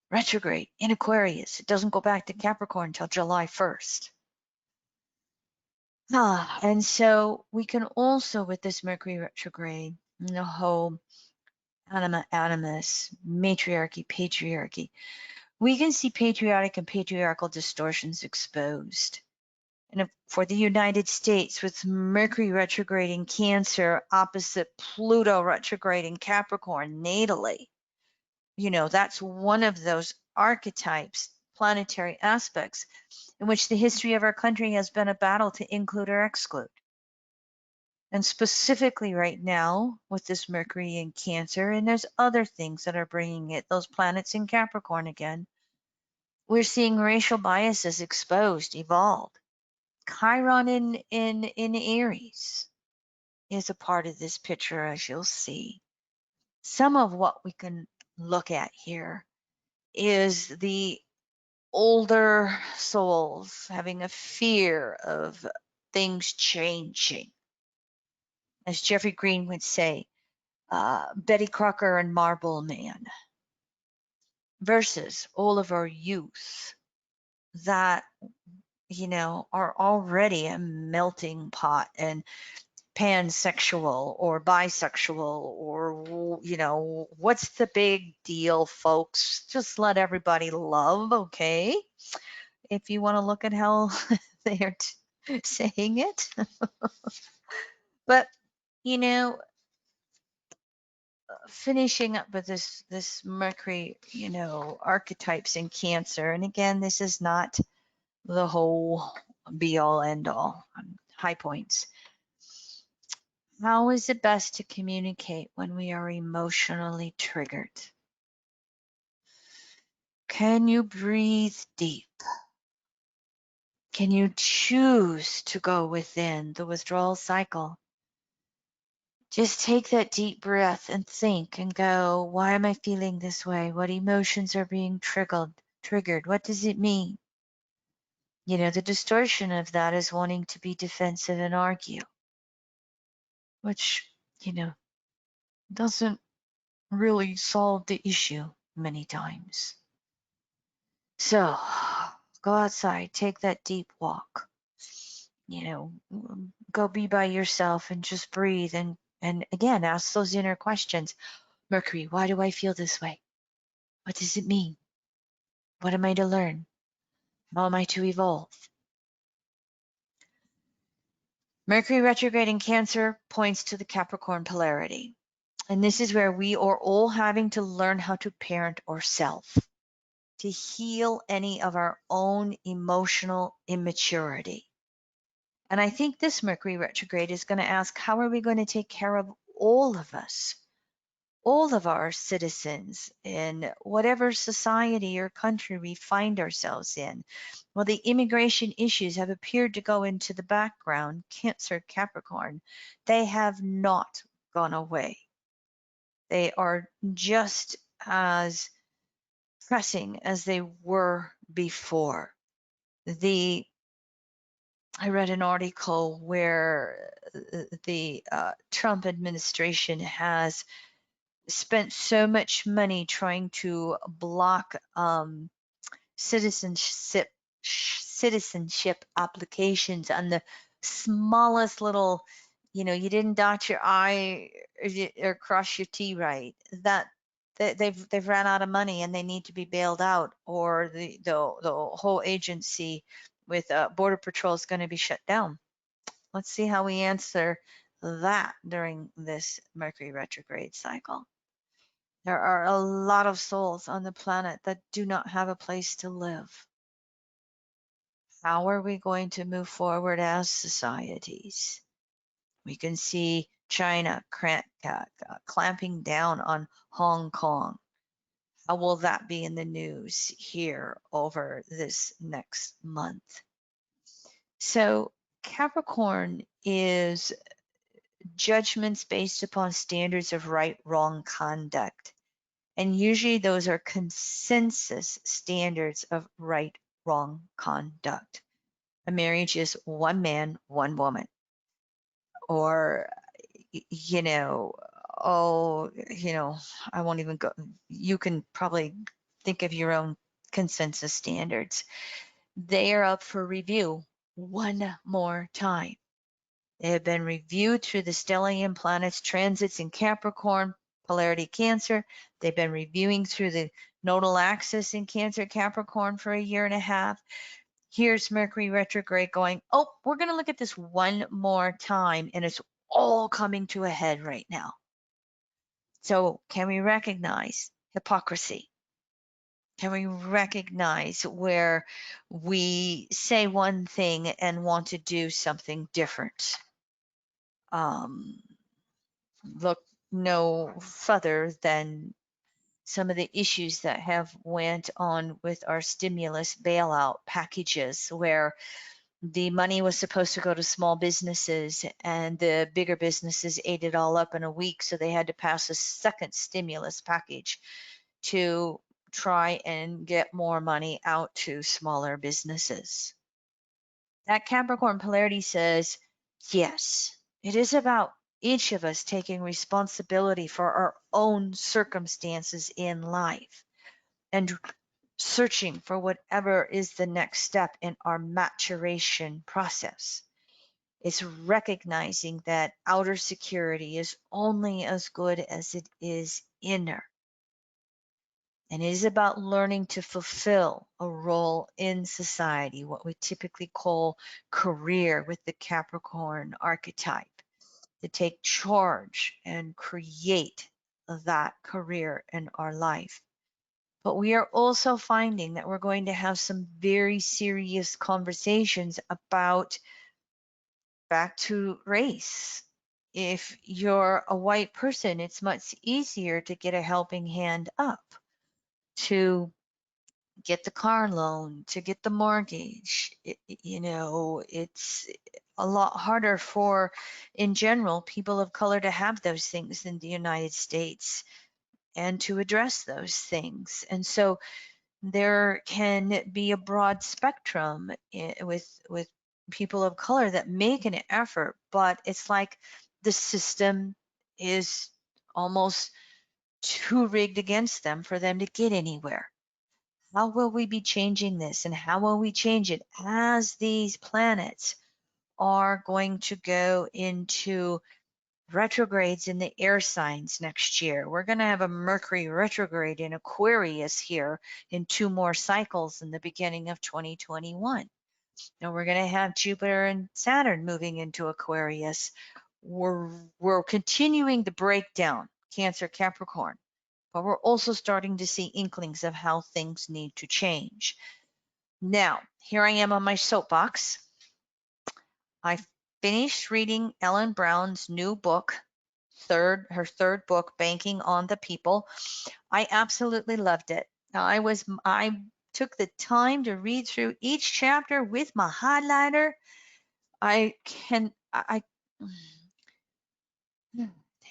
retrograde in Aquarius. It doesn't go back to Capricorn until July 1st. And so we can also, with this Mercury retrograde, the whole anima animus, matriarchy, patriarchy, we can see patriotic and patriarchal distortions exposed. And for the United States, with Mercury retrograde in Cancer opposite Pluto retrograde in Capricorn natally, that's one of those archetypes, planetary aspects, in which the history of our country has been a battle to include or exclude. And specifically right now with this Mercury in Cancer, and there's other things that are bringing it, those planets in Capricorn again, we're seeing racial biases exposed, evolved. Chiron in Aries is a part of this picture, as you'll see. Some of what we can look at here is the older souls having a fear of things changing. As Jeffrey Green would say, Betty Crocker and Marble Man versus all of our youth that, are already a melting pot and pansexual or bisexual or, what's the big deal, folks? Just let everybody love, okay? If you want to look at how they're saying it. But, finishing up with this Mercury, archetypes in Cancer. And again, this is not the whole be all end all. High points. How is it best to communicate when we are emotionally triggered? Can you breathe deep? Can you choose to go within the withdrawal cycle? Just take that deep breath and think and go, why am I feeling this way? What emotions are being triggered? What does it mean? The distortion of that is wanting to be defensive and argue, which, doesn't really solve the issue many times. So go outside, take that deep walk, go be by yourself and just breathe and again, ask those inner questions. Mercury, why do I feel this way? What does it mean? What am I to learn? How am I to evolve? Mercury retrograde in Cancer points to the Capricorn polarity. And this is where we are all having to learn how to parent ourselves, to heal any of our own emotional immaturity. And I think this Mercury retrograde is going to ask, how are we going to take care of all of us, all of our citizens in whatever society or country we find ourselves in? Well, the immigration issues have appeared to go into the background, Cancer, Capricorn. They have not gone away. They are just as pressing as they were before. I read an article where the Trump administration has spent so much money trying to block citizenship applications on the smallest little, you didn't dot your I or cross your T right. That they've ran out of money and they need to be bailed out, or the whole agency with Border Patrol is going to be shut down. Let's see how we answer that during this Mercury retrograde cycle. There are a lot of souls on the planet that do not have a place to live. How are we going to move forward as societies? We can see China clamping down on Hong Kong. How will that be in the news here over this next month? So Capricorn is judgments based upon standards of right, wrong conduct. And usually those are consensus standards of right, wrong conduct. A marriage is one man, one woman. Or, I won't even go. You can probably think of your own consensus standards. They are up for review one more time. They have been reviewed through the stellium planets transits in Capricorn, Polarity Cancer. They've been reviewing through the nodal axis in Cancer, Capricorn for a year and a half. Here's Mercury retrograde going, oh, we're going to look at this one more time, and it's all coming to a head right now. So can we recognize hypocrisy? Can we recognize where we say one thing and want to do something different? Look no further than some of the issues that have went on with our stimulus bailout packages, where the money was supposed to go to small businesses and the bigger businesses ate it all up in a week. So they had to pass a second stimulus package to try and get more money out to smaller businesses. That Capricorn polarity says, yes, it is about each of us taking responsibility for our own circumstances in life and searching for whatever is the next step in our maturation process. It's recognizing that outer security is only as good as it is inner. And it is about learning to fulfill a role in society, what we typically call career with the Capricorn archetype, to take charge and create that career in our life. But we are also finding that we're going to have some very serious conversations about back to race. If you're a white person, it's much easier to get a helping hand up, to get the car loan, to get the mortgage. It's a lot harder for, in general, people of color to have those things in the United States and to address those things. And so there can be a broad spectrum with people of color that make an effort, but it's like the system is almost too rigged against them for them to get anywhere. How will we be changing this, and how will we change it as these planets are going to go into retrogrades in the air signs next year? We're going to have a Mercury retrograde in Aquarius here in 2 more cycles in the beginning of 2021. And we're going to have Jupiter and Saturn moving into Aquarius. We're continuing the breakdown, Cancer, Capricorn, but we're also starting to see inklings of how things need to change. Now, here I am on my soapbox. I finished reading Ellen Brown's new book, her third book, Banking on the People. I absolutely loved it. I took the time to read through each chapter with my highlighter. Take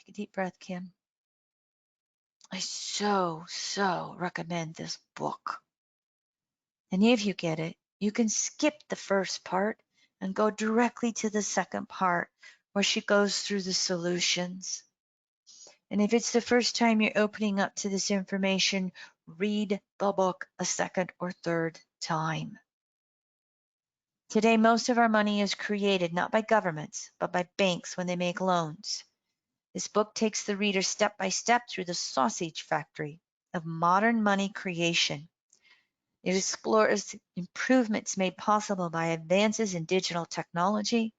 a deep breath, Kim. I so recommend this book. And if you get it, you can skip the first part and go directly to the second part where she goes through the solutions. And if it's the first time you're opening up to this information, read the book a second or third time. Today, most of our money is created not by governments, but by banks when they make loans. This book takes the reader step by step through the sausage factory of modern money creation. It explores improvements made possible by advances in digital technology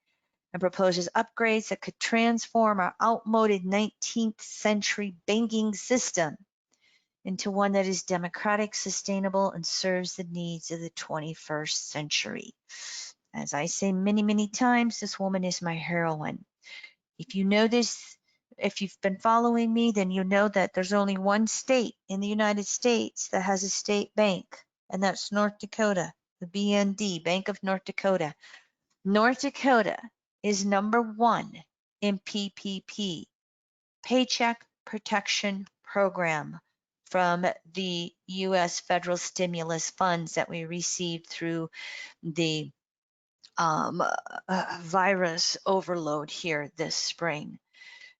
and proposes upgrades that could transform our outmoded 19th century banking system into one that is democratic, sustainable, and serves the needs of the 21st century. As I say many times, this woman is my heroine. If you know this, if you've been following me, then you know that there's only one state in the United States that has a state bank, and that's North Dakota, the BND, Bank of North Dakota. North Dakota is #1 in PPP, Paycheck Protection Program, from the U.S. federal stimulus funds that we received through the virus overload here this spring.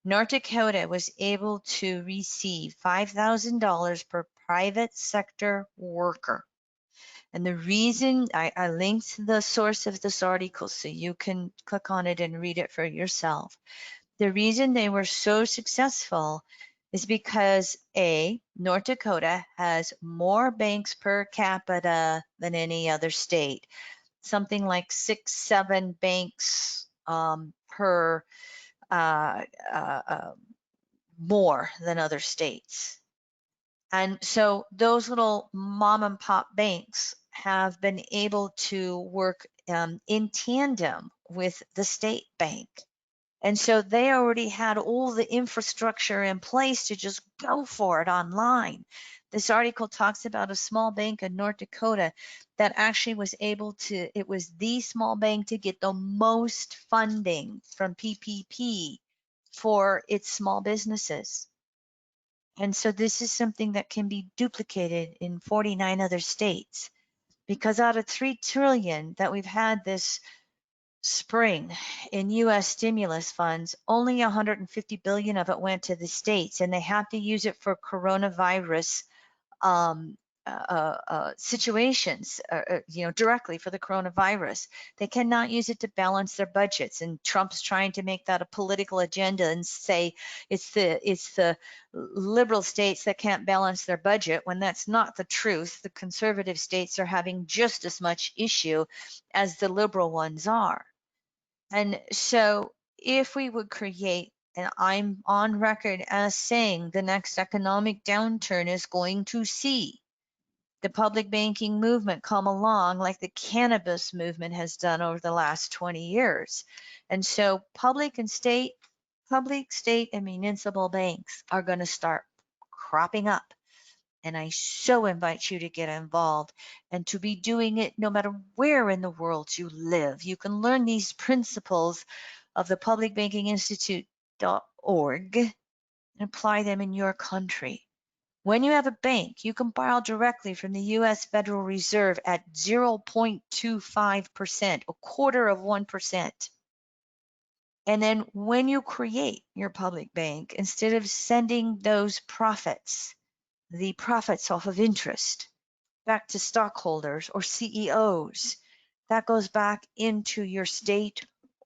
North Dakota was able to receive $5,000 per private sector worker And the reason I linked the source of this article so you can click on it and read it for yourself. The reason they were so successful is because North Dakota has more banks per capita than any other state, something like 6, 7 banks per more than other states. And so those little mom and pop banks have been able to work in tandem with the state bank. And so they already had all the infrastructure in place to just go for it online. This article talks about a small bank in North Dakota that actually was able to, it was the small bank to get the most funding from PPP for its small businesses. And so this is something that can be duplicated in 49 other states, because out of 3 trillion that we've had this spring in US stimulus funds, only 150 billion of it went to the states, and they have to use it for coronavirus situations, directly for the coronavirus. They cannot use it to balance their budgets. And Trump's trying to make that a political agenda and say it's the liberal states that can't balance their budget, when that's not the truth. The conservative states are having just as much issue as the liberal ones are. And so if we would create, and I'm on record as saying the next economic downturn is going to see the public banking movement come along like the cannabis movement has done over the last 20 years. And so public, state, and municipal banks are going to start cropping up. And I so invite you to get involved and to be doing it no matter where in the world you live. You can learn these principles of the publicbankinginstitute.org and apply them in your country. When you have a bank, you can borrow directly from the US Federal Reserve at 0.25%, a quarter of 1%. And then when you create your public bank, instead of sending those profits, the profits off of interest, back to stockholders or CEOs, that goes back into your state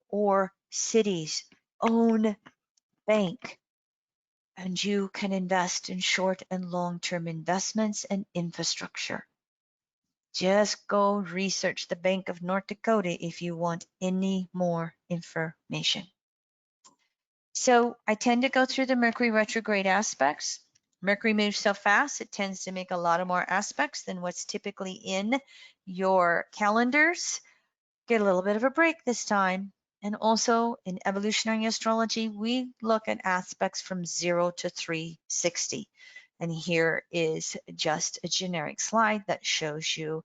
or city's own bank. And you can invest in short and long-term investments and infrastructure. Just go research the Bank of North Dakota if you want any more information. So I tend to go through the Mercury retrograde aspects. Mercury moves so fast, it tends to make a lot of more aspects than what's typically in your calendars. Get a little bit of a break this time. And also in evolutionary astrology, we look at aspects from 0 to 360. And here is just a generic slide that shows you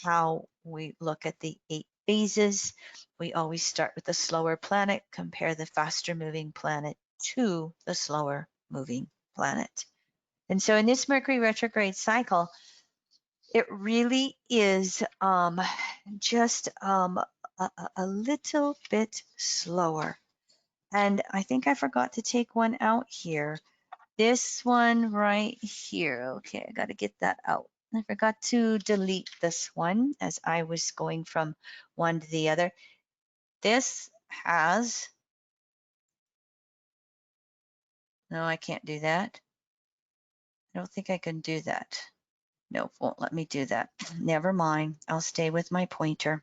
how we look at the 8 phases. We always start with the slower planet, compare the faster moving planet to the slower moving planet. And so in this Mercury retrograde cycle, it really is just a little bit slower. And I think I forgot to take one out here. This one right here. Okay, I got to get that out. I forgot to delete this one as I was going from one to the other. This has, no, I can't do that. I don't think I can do that. No, won't let me do that. Never mind. I'll stay with my pointer.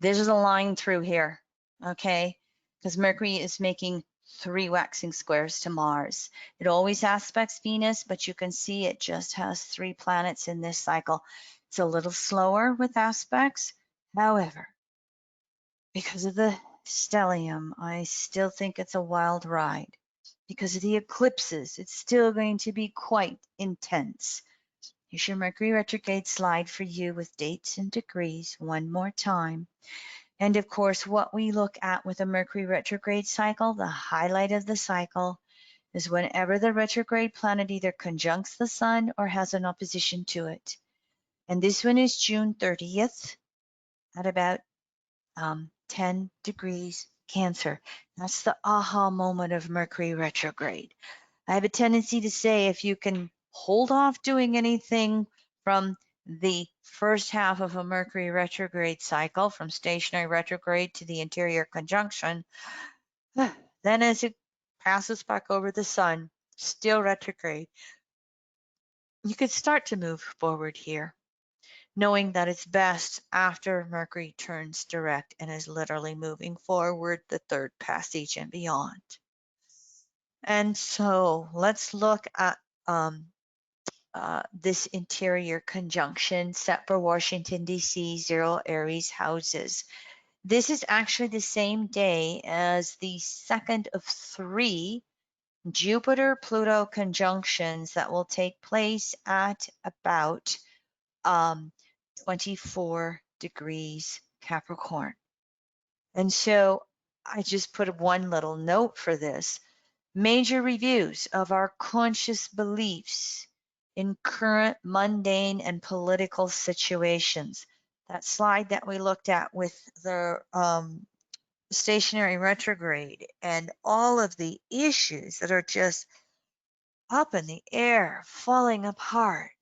There's a line through here, okay? Because Mercury is making 3 waxing squares to Mars. It always aspects Venus, but you can see it just has 3 planets in this cycle. It's a little slower with aspects. However, because of the stellium, I still think it's a wild ride. Because of the eclipses, it's still going to be quite intense. Here's your Mercury retrograde slide for you with dates and degrees one more time. And of course, what we look at with a Mercury retrograde cycle, the highlight of the cycle, is whenever the retrograde planet either conjuncts the sun or has an opposition to it. And this one is June 30th at about 10 degrees Cancer. That's the aha moment of Mercury retrograde. I have a tendency to say if you can hold off doing anything from the first half of a Mercury retrograde cycle from stationary retrograde to the interior conjunction. Then as it passes back over the sun, still retrograde, you could start to move forward here, knowing that it's best after Mercury turns direct and is literally moving forward the third passage and beyond. And so let's look at this interior conjunction set for Washington, D.C., 0 Aries houses. This is actually the same day as the second of 3 Jupiter-Pluto conjunctions that will take place at about 24 degrees Capricorn. And so I just put one little note for this. Major reviews of our conscious beliefs in current mundane and political situations. That slide that we looked at with the stationary retrograde and all of the issues that are just up in the air, falling apart,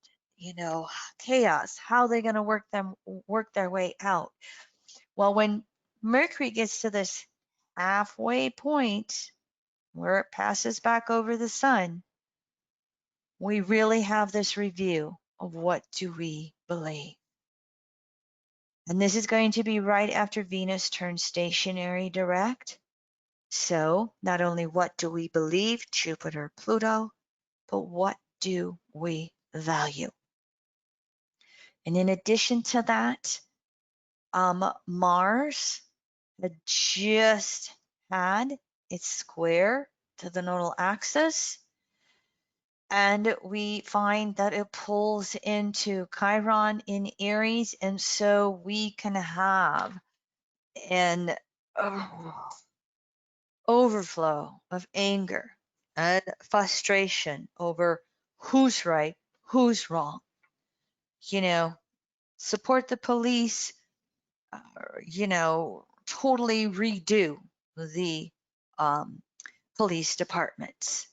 chaos, how are they going to work their way out? Well, when Mercury gets to this halfway point where it passes back over the sun, we really have this review of what do we believe. And this is going to be right after Venus turns stationary direct. So not only what do we believe, Jupiter, Pluto, but what do we value? And in addition to that, Mars had just had its square to the nodal axis. And we find that it pulls into Chiron in Aries. And so we can have an overflow of anger and frustration over who's right, who's wrong. Support the police, totally redo the police departments.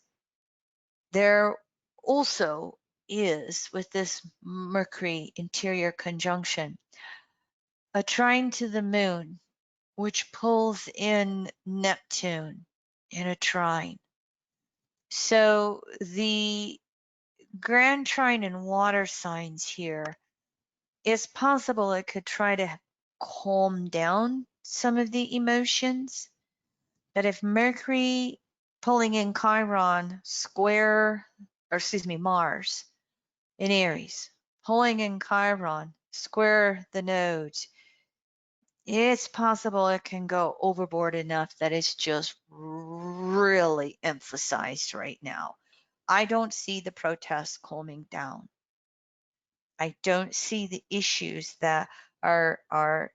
There also is, with this Mercury interior conjunction, a trine to the moon, which pulls in Neptune in a trine. So the grand trine in water signs here, it's possible it could try to calm down some of the emotions. That if Mercury pulling in Chiron Mars in Aries, pulling in Chiron, square the nodes, it's possible it can go overboard enough that it's just really emphasized right now. I don't see the protests calming down. I don't see the issues that are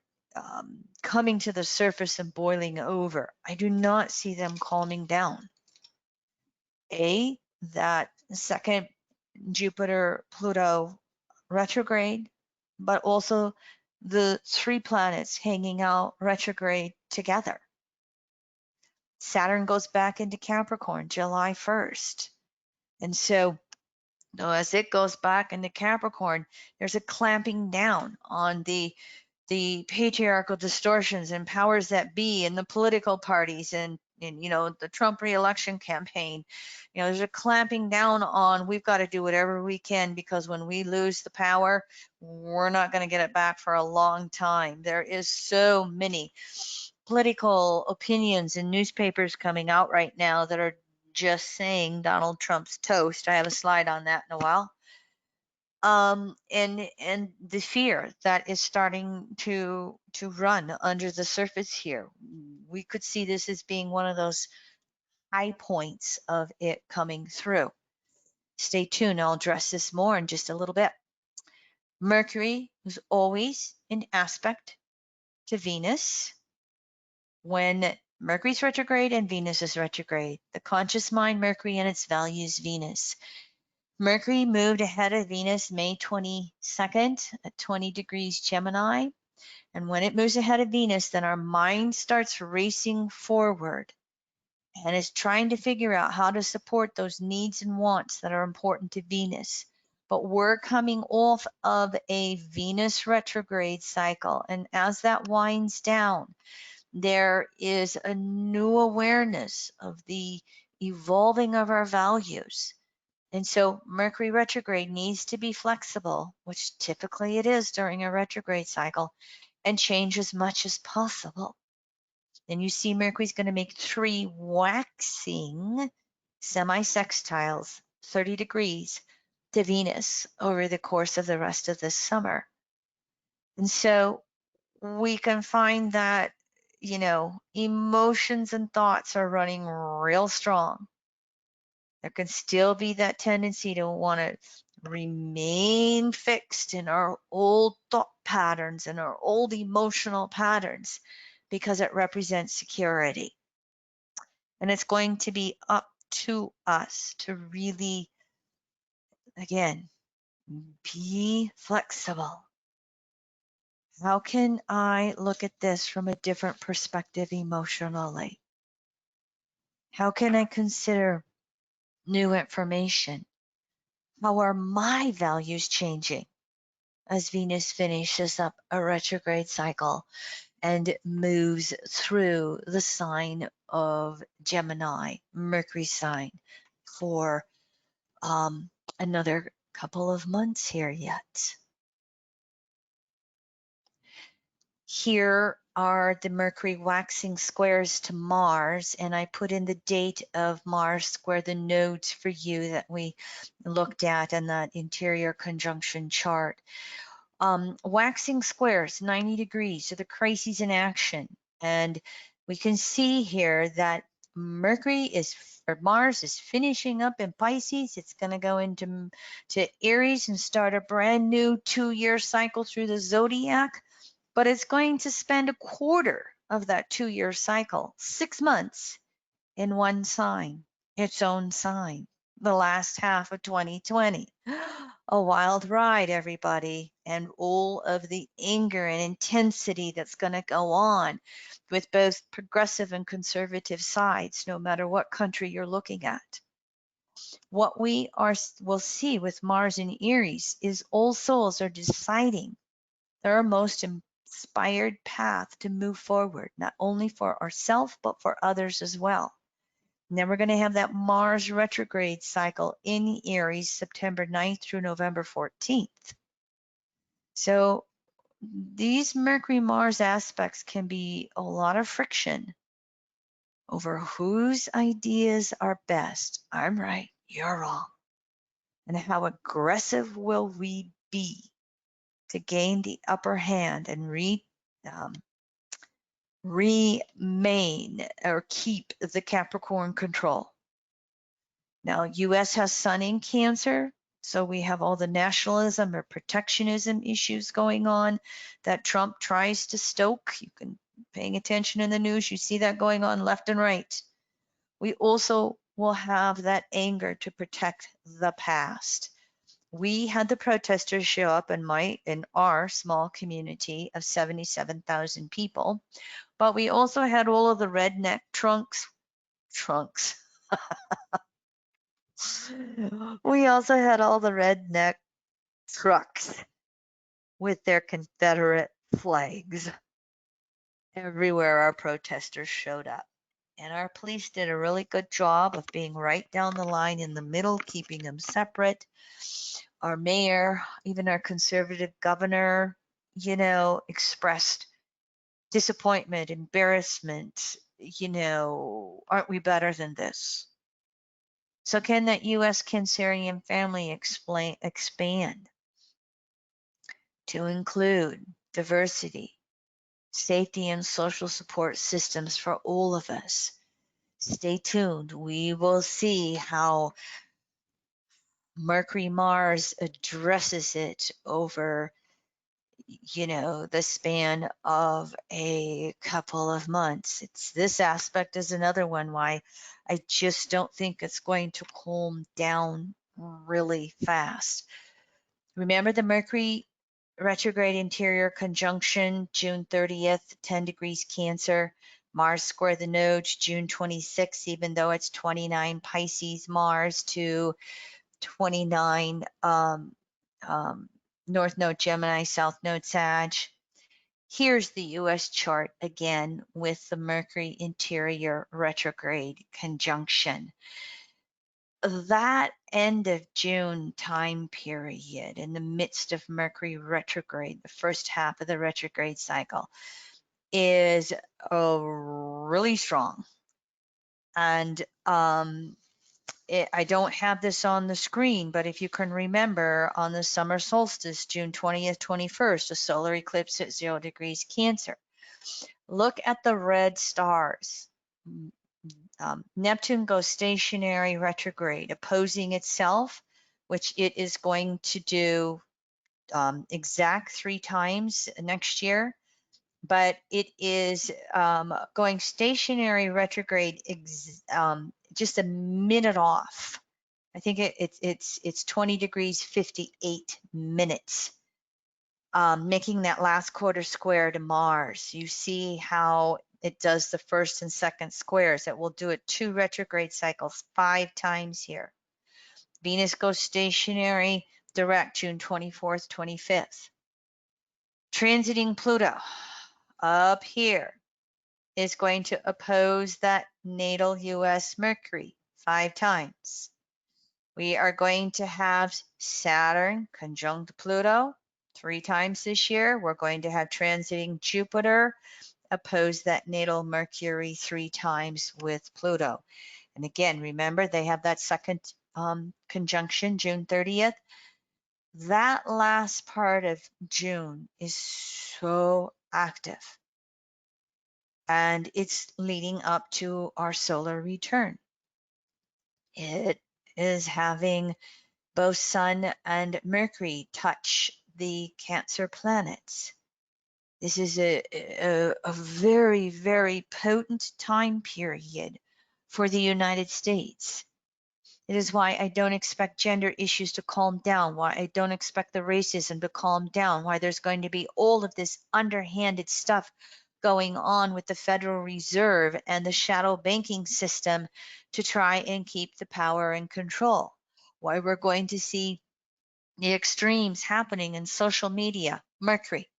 coming to the surface and boiling over. I do not see them calming down. That second Jupiter-Pluto retrograde, but also the 3 planets hanging out retrograde together. Saturn goes back into Capricorn July 1st. And so as it goes back into Capricorn, there's a clamping down on the patriarchal distortions and powers that be and the political parties and the Trump re-election campaign. There's a clamping down on, we've got to do whatever we can, because when we lose the power, we're not going to get it back for a long time. There is so many political opinions and newspapers coming out right now that are just saying Donald Trump's toast. I have a slide on that in a while. And the fear that is starting to run under the surface here. We could see this as being one of those high points of it coming through. Stay tuned. I'll address this more in just a little bit. Mercury was always in aspect to Venus. When Mercury's retrograde and Venus is retrograde, the conscious mind Mercury and its values Venus. Mercury moved ahead of Venus May 22nd at 20 degrees Gemini. And when it moves ahead of Venus, then our mind starts racing forward and is trying to figure out how to support those needs and wants that are important to Venus. but we're coming off of a Venus retrograde cycle. And as that winds down, there is a new awareness of the evolving of our values. And so Mercury retrograde needs to be flexible, which typically it is during a retrograde cycle, and change as much as possible. And you see Mercury's going to make 3 waxing semi-sextiles, 30 degrees to Venus over the course of the rest of this summer. And so we can find that, you know, emotions and thoughts are running real strong. There can still be that tendency to want to remain fixed in our old thought patterns and our old emotional patterns because it represents security. And it's going to be up to us to really, again, be flexible. How can I look at this from a different perspective emotionally? How can I consider new information? How are my values changing as Venus finishes up a retrograde cycle and moves through the sign of Gemini, Mercury sign, for another couple of months here yet? Here are the Mercury waxing squares to Mars, and I put in the date of Mars square the nodes for you that we looked at in that interior conjunction chart. Waxing squares, 90 degrees, so the crises in action. And we can see here that Mars is finishing up in Pisces. It's going to go into Aries and start a brand new 2-year cycle through the zodiac. But it's going to spend a quarter of that 2-year cycle, 6 months, in one sign, its own sign, the last half of 2020. A wild ride, everybody, and all of the anger and intensity that's going to go on with both progressive and conservative sides, no matter what country you're looking at. What will see with Mars in Aries is all souls are deciding their most inspired path to move forward, not only for ourselves, but for others as well. And then we're going to have that Mars retrograde cycle in Aries, September 9th through November 14th. So these Mercury-Mars aspects can be a lot of friction over whose ideas are best. I'm right, you're wrong. And how aggressive will we be to gain the upper hand and remain or keep the Capricorn control. Now, US has Sun in Cancer, so we have all the nationalism or protectionism issues going on that Trump tries to stoke. You can paying attention in the news, you see that going on left and right. We also will have that anger to protect the past. We had the protesters show up in our small community of 77,000 people, but we also had all of the redneck trunks. We also had all the redneck trucks with their Confederate flags everywhere our protesters showed up. And our police did a really good job of being right down the line in the middle, keeping them separate. Our mayor, even our conservative governor, expressed disappointment, embarrassment, aren't we better than this? So can that US Cancerian family expand to include diversity, safety, and social support systems for all of us? Stay tuned. We will see how Mercury Mars addresses it over the span of a couple of months. This aspect is another one why I just don't think it's going to calm down really fast. Remember the Mercury retrograde interior conjunction, June 30th, 10 degrees Cancer. Mars square the nodes, June 26th, even though it's 29 Pisces Mars to 29 North Node Gemini, South Node Sag. Here's the US chart again with the Mercury interior retrograde conjunction. That end of June time period, in the midst of Mercury retrograde, the first half of the retrograde cycle, is really strong. And I don't have this on the screen, but if you can remember, on the summer solstice, June 20th, 21st, a solar eclipse at 0 degrees Cancer. Look at the red stars. Neptune goes stationary retrograde, opposing itself, which it is going to do exact 3 times next year. But it is going stationary retrograde just a minute off. I think it's 20 degrees 58 minutes, making that last quarter square to Mars. You see how it does the first and second squares. It will do it 2 retrograde cycles 5 times here. Venus goes stationary direct June 24th, 25th. Transiting Pluto up here is going to oppose that natal US Mercury 5 times. We are going to have Saturn conjunct Pluto 3 times this year. We're going to have transiting Jupiter oppose that natal Mercury 3 times with Pluto. And again, remember, they have that second conjunction, June 30th. That last part of June is so active. And it's leading up to our solar return. It is having both Sun and Mercury touch the Cancer planets. This is a very, very potent time period for the United States. It is why I don't expect gender issues to calm down, why I don't expect the racism to calm down, why there's going to be all of this underhanded stuff going on with the Federal Reserve and the shadow banking system to try and keep the power and control. Why we're going to see the extremes happening in social media, Mercury,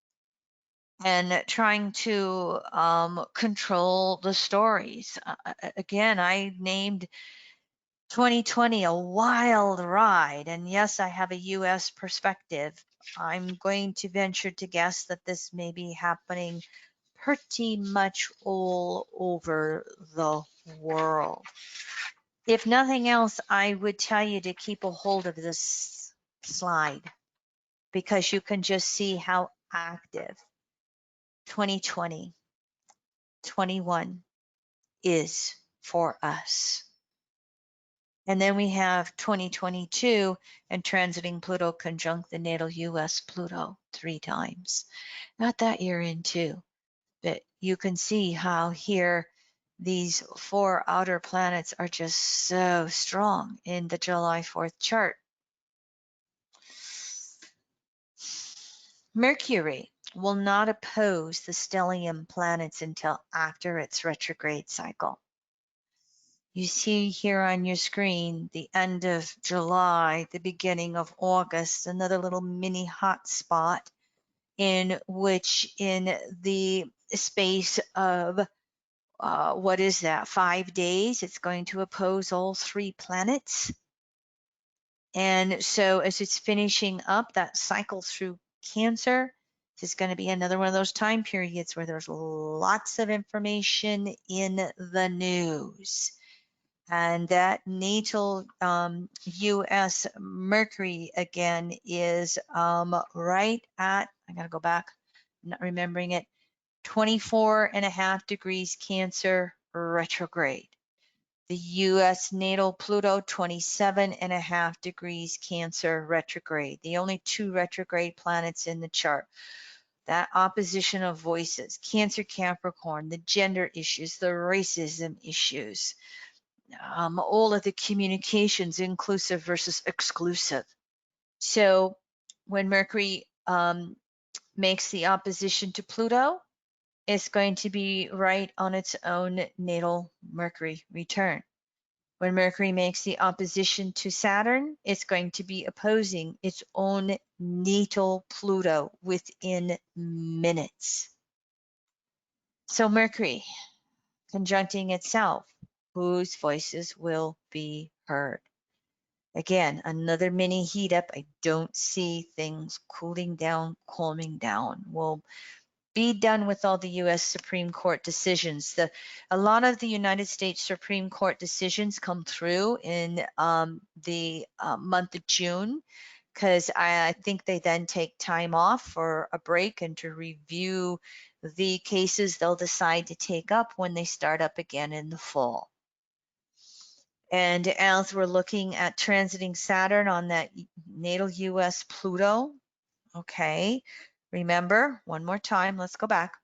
and trying to control the stories. Again, I named 2020 a wild ride, and yes, I have a US perspective. I'm going to venture to guess that this may be happening pretty much all over the world. If nothing else, I would tell you to keep a hold of this slide, because you can just see how active 2020, 21 is for us. And then we have 2022 and transiting Pluto conjunct the natal US Pluto 3 times. Not that year in too, but you can see how here these 4 outer planets are just so strong in the July 4th chart. Mercury will not oppose the stellium planets until after its retrograde cycle. You see here on your screen the end of July, the beginning of August, another little mini hot spot in which in the space of, 5 days, it's going to oppose all 3 planets. And so as it's finishing up that cycle through Cancer, this is going to be another one of those time periods where there's lots of information in the news. And that natal US Mercury again is right at, I gotta go back, I'm not remembering it, 24.5 degrees Cancer retrograde. The US natal Pluto, 27.5 degrees Cancer retrograde. The only 2 retrograde planets in the chart. That opposition of voices, Cancer Capricorn, the gender issues, the racism issues, all of the communications, inclusive versus exclusive. So when Mercury makes the opposition to Pluto, it's going to be right on its own natal Mercury return. When Mercury makes the opposition to Saturn, it's going to be opposing its own natal Pluto within minutes. So Mercury conjuncting itself, whose voices will be heard. Again, another mini heat up. I don't see things cooling down, calming down. We'll be done with all the U.S. Supreme Court decisions. A lot of the United States Supreme Court decisions come through in the month of June, because I think they then take time off for a break and to review the cases they'll decide to take up when they start up again in the fall. And as we're looking at transiting Saturn on that natal US Pluto, okay, remember, one more time, let's go back.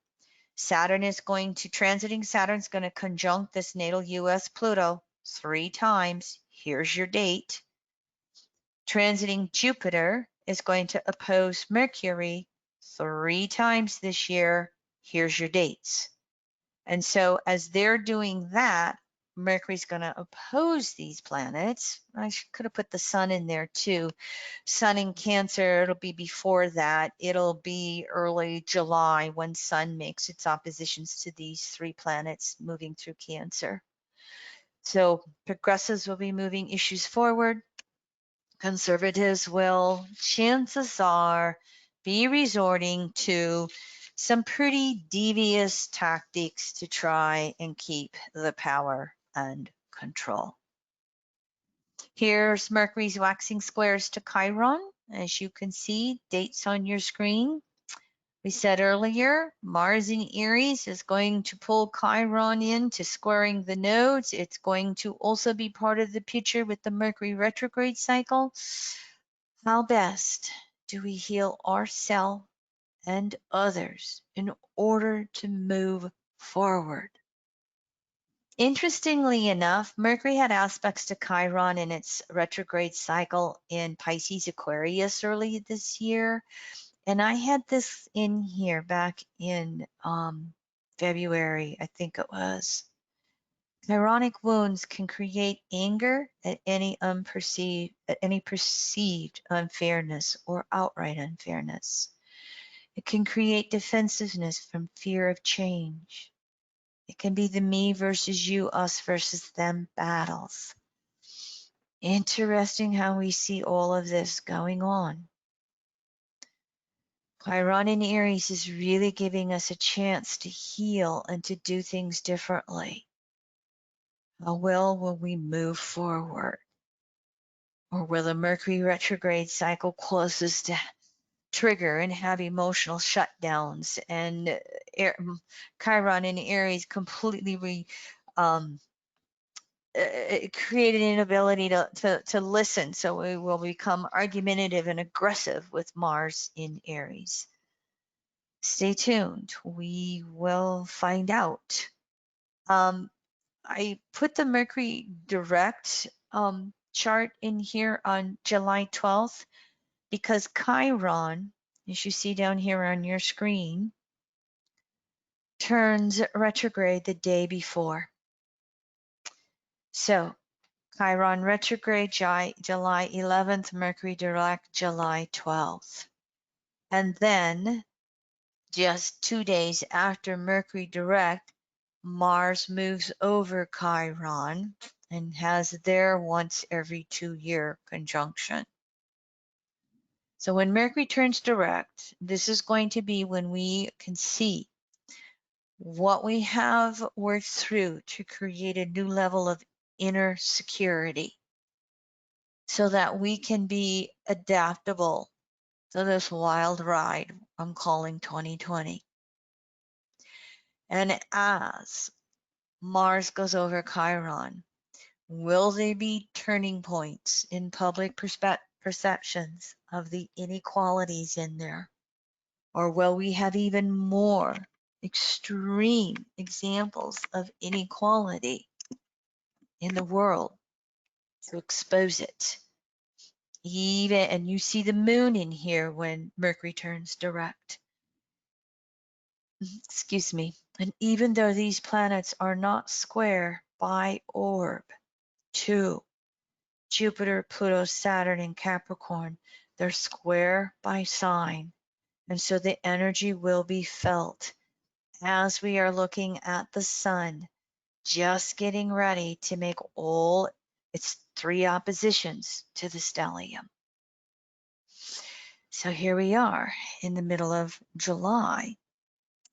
Saturn's going to conjunct this natal US Pluto 3 times. Here's your date. Transiting Jupiter is going to oppose Mercury 3 times this year. Here's your dates. And so as they're doing that, Mercury's going to oppose these planets. I could have put the sun in there too. Sun in Cancer, it'll be before that. It'll be early July when Sun makes its oppositions to these 3 planets moving through Cancer. So progressives will be moving issues forward. Conservatives will, chances are, be resorting to some pretty devious tactics to try and keep the power and control. Here's Mercury's waxing squares to Chiron. As you can see, dates on your screen. We said earlier, Mars in Aries is going to pull Chiron into squaring the nodes. It's going to also be part of the picture with the Mercury retrograde cycle. How best do we heal ourselves and others in order to move forward? Interestingly enough, Mercury had aspects to Chiron in its retrograde cycle in Pisces Aquarius early this year. And I had this in here back in February, I think it was. Chironic wounds can create anger at any perceived unfairness or outright unfairness. It can create defensiveness from fear of change. It can be the me versus you, us versus them battles. Interesting how we see all of this going on. Chiron in Aries is really giving us a chance to heal and to do things differently. How well will we move forward? Or will the Mercury retrograde cycle cause us to trigger and have emotional shutdowns, and Chiron in Aries completely create an inability to listen, so we will become argumentative and aggressive with Mars in Aries. Stay tuned. We will find out. I put the Mercury direct chart in here on July 12th because Chiron, as you see down here on your screen, turns retrograde the day before. So Chiron retrograde July 11th, Mercury direct July 12th. And then just 2 days after Mercury direct, Mars moves over Chiron and has their once every 2-year conjunction. So when Mercury turns direct, this is going to be when we can see what we have worked through to create a new level of inner security so that we can be adaptable to this wild ride I'm calling 2020. And as Mars goes over Chiron, will there be turning points in public perceptions of the inequalities in there? Or will we have even more extreme examples of inequality in the world to expose it? And you see the moon in here when Mercury turns direct. Excuse me. And even though these planets are not square by orb to Jupiter, Pluto, Saturn, and Capricorn, They're square by sign. And so the energy will be felt as we are looking at the sun, just getting ready to make all its 3 oppositions to the stellium. So here we are in the middle of July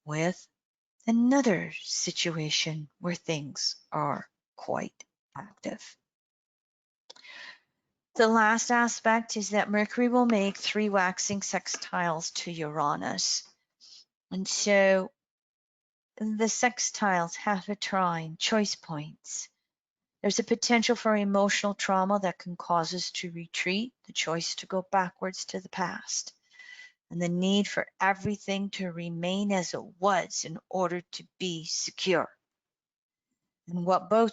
with another situation where things are quite active. The last aspect is that Mercury will make 3 waxing sextiles to Uranus. And so the sextiles have a trine, choice points. There's a potential for emotional trauma that can cause us to retreat, the choice to go backwards to the past, and the need for everything to remain as it was in order to be secure. And what both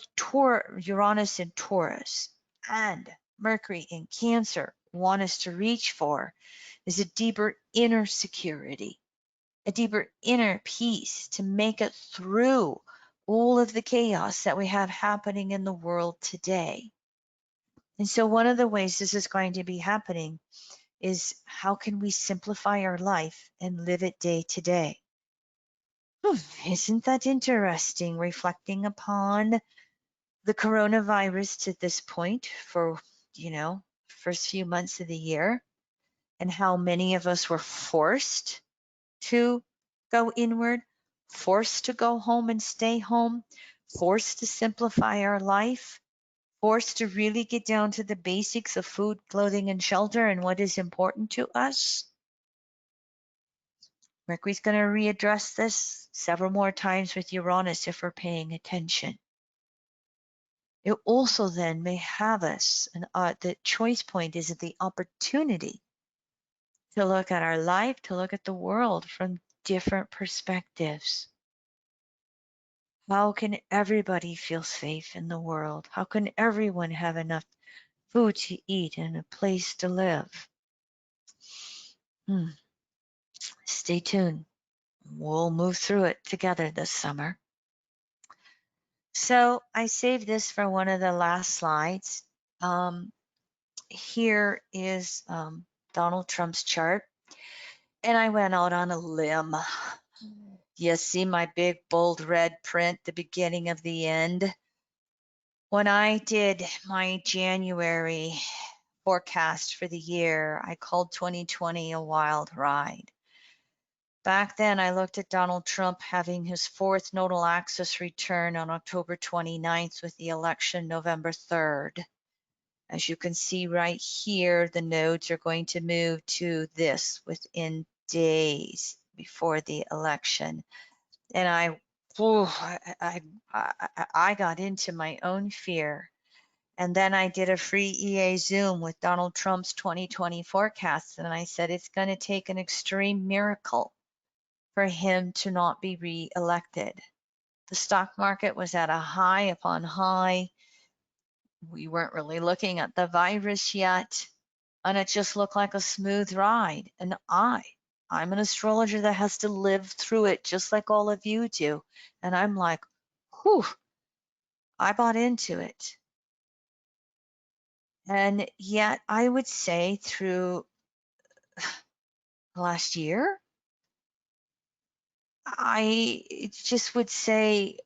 Uranus in Taurus and Mercury in Cancer want us to reach for is a deeper inner security, a deeper inner peace to make it through all of the chaos that we have happening in the world today. And so one of the ways this is going to be happening is how can we simplify our life and live it day to day? Isn't that interesting, reflecting upon the coronavirus to this point for, first few months of the year, and how many of us were forced to go inward, forced to go home and stay home, forced to simplify our life, forced to really get down to the basics of food, clothing, and shelter and what is important to us. Mercury's going to readdress this several more times with Uranus if we're paying attention. It also then may have us, and the choice point is the opportunity to look at our life, to look at the world from different perspectives. How can everybody feel safe in the world? How can everyone have enough food to eat and a place to live? Stay tuned. We'll move through it together this summer. So I saved this for one of the last slides. Here is Donald Trump's chart. And I went out on a limb. You see my big bold red print, the beginning of the end. When I did my January forecast for the year, I called 2020 a wild ride. Back then, I looked at Donald Trump having his 4th nodal axis return on October 29th with the election November 3rd. As you can see right here, the nodes are going to move to this within days before the election. And I got into my own fear. And then I did a free EA Zoom with Donald Trump's 2020 forecast. And I said, it's going to take an extreme miracle for him to not be re-elected. The stock market was at a high upon high. We weren't really looking at the virus yet, and it just looked like a smooth ride. And I'm an astrologer that has to live through it just like all of you do. And I'm like, whew, I bought into it. And yet I would say through last year, I just would say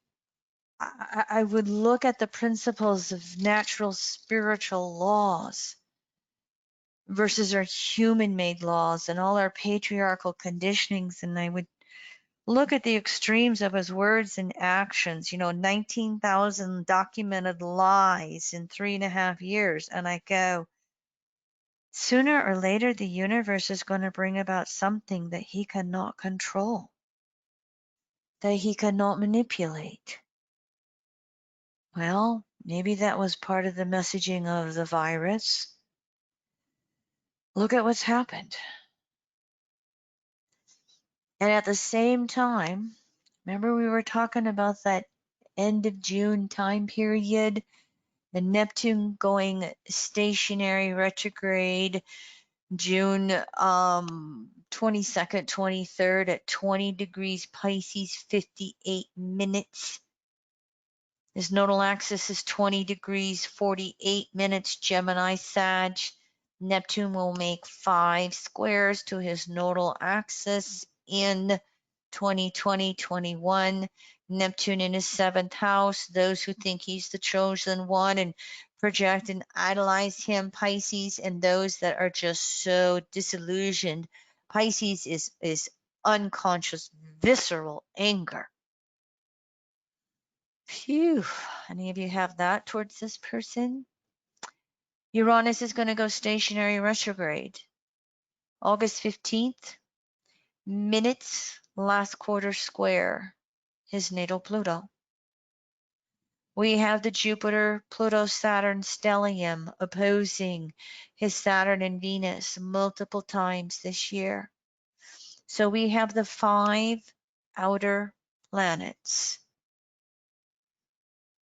I would look at the principles of natural spiritual laws versus our human-made laws and all our patriarchal conditionings, and I would look at the extremes of his words and actions, 19,000 documented lies in 3.5 years, and I go, sooner or later the universe is going to bring about something that he cannot control, that he cannot manipulate. Well, maybe that was part of the messaging of the virus. Look at what's happened. And at the same time, remember we were talking about that end of June time period, and Neptune going stationary retrograde June 22nd, 23rd at 20 degrees Pisces, 58 minutes. His nodal axis is 20 degrees, 48 minutes Gemini Sag. Neptune will make 5 squares to his nodal axis in 2020-21. Neptune in his 7th house, those who think he's the chosen one and project and idolize him, Pisces, and those that are just so disillusioned. Pisces is unconscious, visceral anger. Phew. Any of you have that towards this person? Uranus is going to go stationary retrograde. August 15th, minutes, last quarter square, his natal Pluto. We have the Jupiter, Pluto, Saturn stellium opposing his Saturn and Venus multiple times this year. So we have the 5 outer planets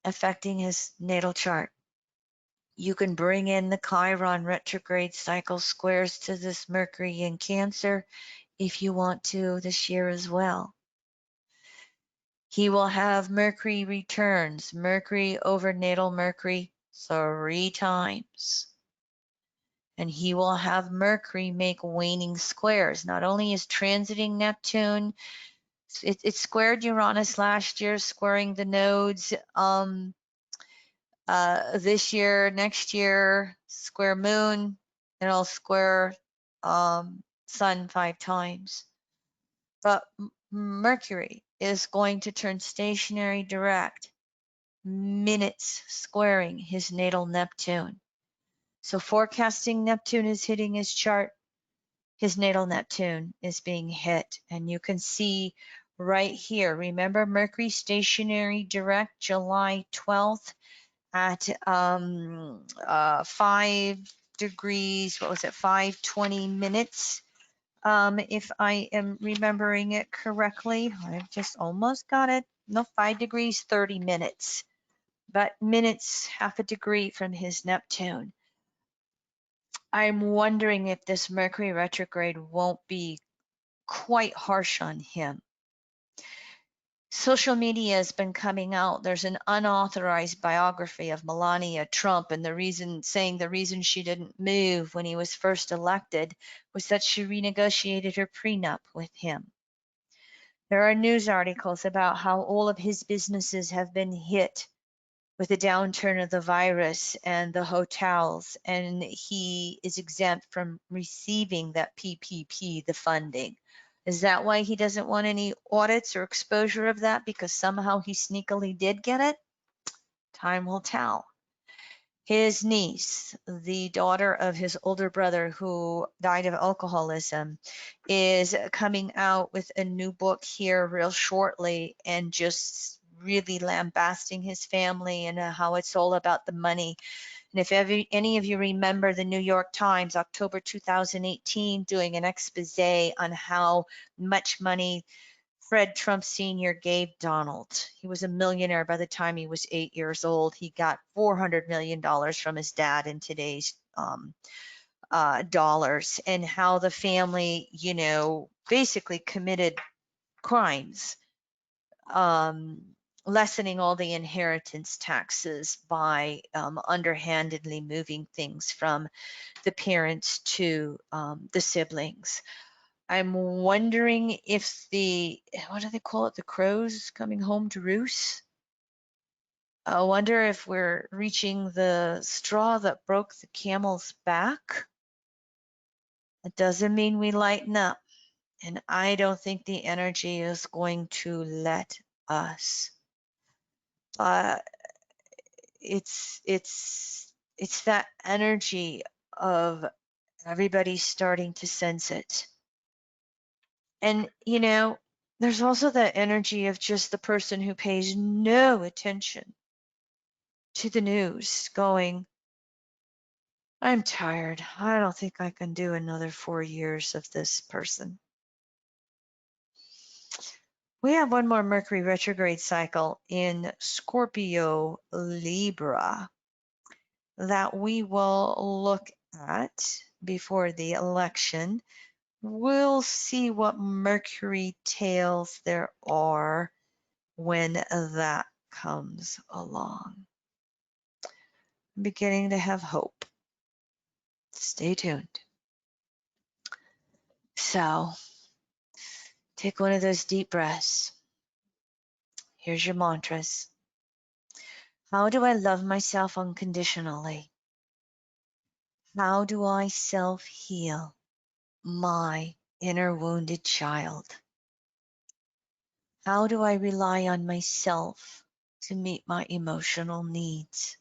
affecting his natal chart. You can bring in the Chiron retrograde cycle squares to this Mercury in Cancer if you want to this year as well. He will have Mercury returns, Mercury over natal Mercury 3 times. And he will have Mercury make waning squares. Not only is transiting Neptune, it squared Uranus last year, squaring the nodes. This year, next year, square Moon, and it'll square Sun 5 times. But Mercury is going to turn stationary direct, minutes squaring his natal Neptune. So forecasting Neptune is hitting his chart. His natal Neptune is being hit. And you can see right here, remember Mercury stationary direct July 12th at 5 degrees, what was it, 5:20 minutes. If I am remembering it correctly, I've just almost got it. No, 5 degrees, 30 minutes. But minutes, half a degree from his Neptune. I'm wondering if this Mercury retrograde won't be quite harsh on him. Social media has been coming out. There's an unauthorized biography of Melania Trump, and the reason she didn't move when he was first elected was that she renegotiated her prenup with him. There are news articles about how all of his businesses have been hit with the downturn of the virus and the hotels, and he is exempt from receiving that PPP, the funding. Is that why he doesn't want any audits or exposure of that? Because somehow he sneakily did get it? Time will tell. His niece, the daughter of his older brother who died of alcoholism, is coming out with a new book here real shortly and just really lambasting his family and how it's all about the money. And if any of you remember the New York Times, October 2018, doing an expose on how much money Fred Trump Sr. gave Donald. He was a millionaire by the time he was 8 years old. He got $400 million from his dad in today's dollars, and how the family, basically committed crimes, lessening all the inheritance taxes by underhandedly moving things from the parents to the siblings. I'm wondering if what do they call it? The crows coming home to roost? I wonder if we're reaching the straw that broke the camel's back. It doesn't mean we lighten up. And I don't think the energy is going to let us. It's that energy of everybody starting to sense it. And, there's also that energy of just the person who pays no attention to the news going, I'm tired. I don't think I can do another 4 years of this person. We have one more Mercury retrograde cycle in Scorpio Libra that we will look at before the election. We'll see what Mercury tales there are when that comes along. I'm beginning to have hope. Stay tuned. So take one of those deep breaths. Here's your mantras. How do I love myself unconditionally? How do I self-heal my inner wounded child? How do I rely on myself to meet my emotional needs?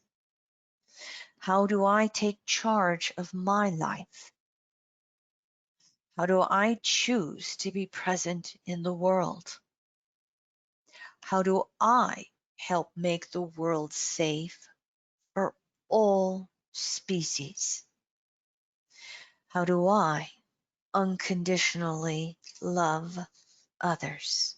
How do I take charge of my life? How do I choose to be present in the world? How do I help make the world safe for all species? How do I unconditionally love others?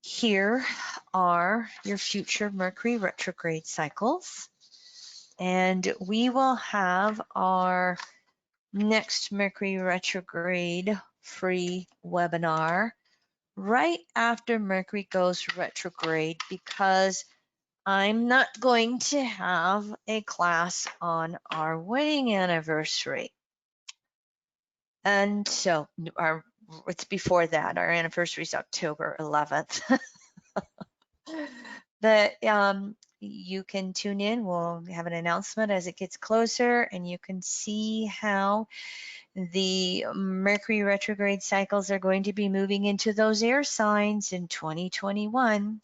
Here are your future Mercury retrograde cycles. And we will have our next Mercury retrograde free webinar right after Mercury goes retrograde, because I'm not going to have a class on our wedding anniversary. And so it's before that. Our anniversary is October 11th. But you can tune in. We'll have an announcement as it gets closer, and you can see how the Mercury retrograde cycles are going to be moving into those air signs in 2021.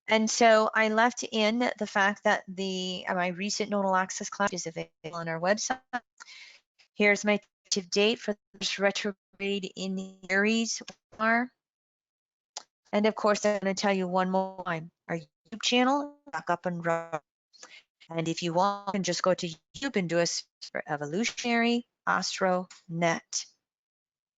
And so I left in the fact that my recent nodal access class is available on our website. Here's my date for this retrograde in Aries. And of course, I'm going to tell you one more time, our YouTube channel is back up and running. And if you want, you can just go to YouTube and do a search for Evolutionary Astro Net.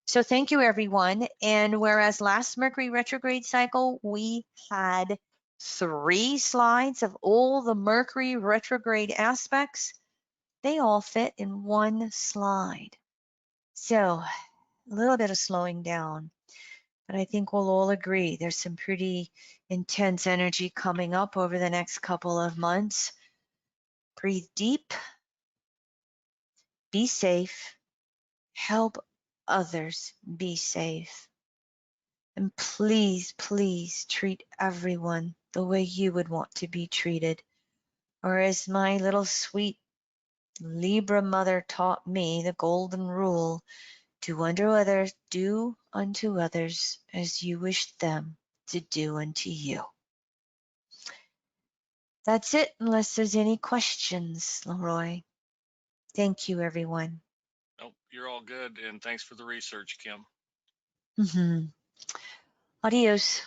So thank you, everyone. And whereas last Mercury retrograde cycle, we had 3 slides of all the Mercury retrograde aspects, they all fit in one slide. So a little bit of slowing down, but I think we'll all agree there's some pretty intense energy coming up over the next couple of months. Breathe deep, be safe, help others be safe. And please, please treat everyone the way you would want to be treated. Or as my little sweet Libra mother taught me, the golden rule, do unto others as you wish them to do unto you. That's it, unless there's any questions, Leroy. Thank you, everyone. Nope, you're all good. And thanks for the research, Kim. Adios.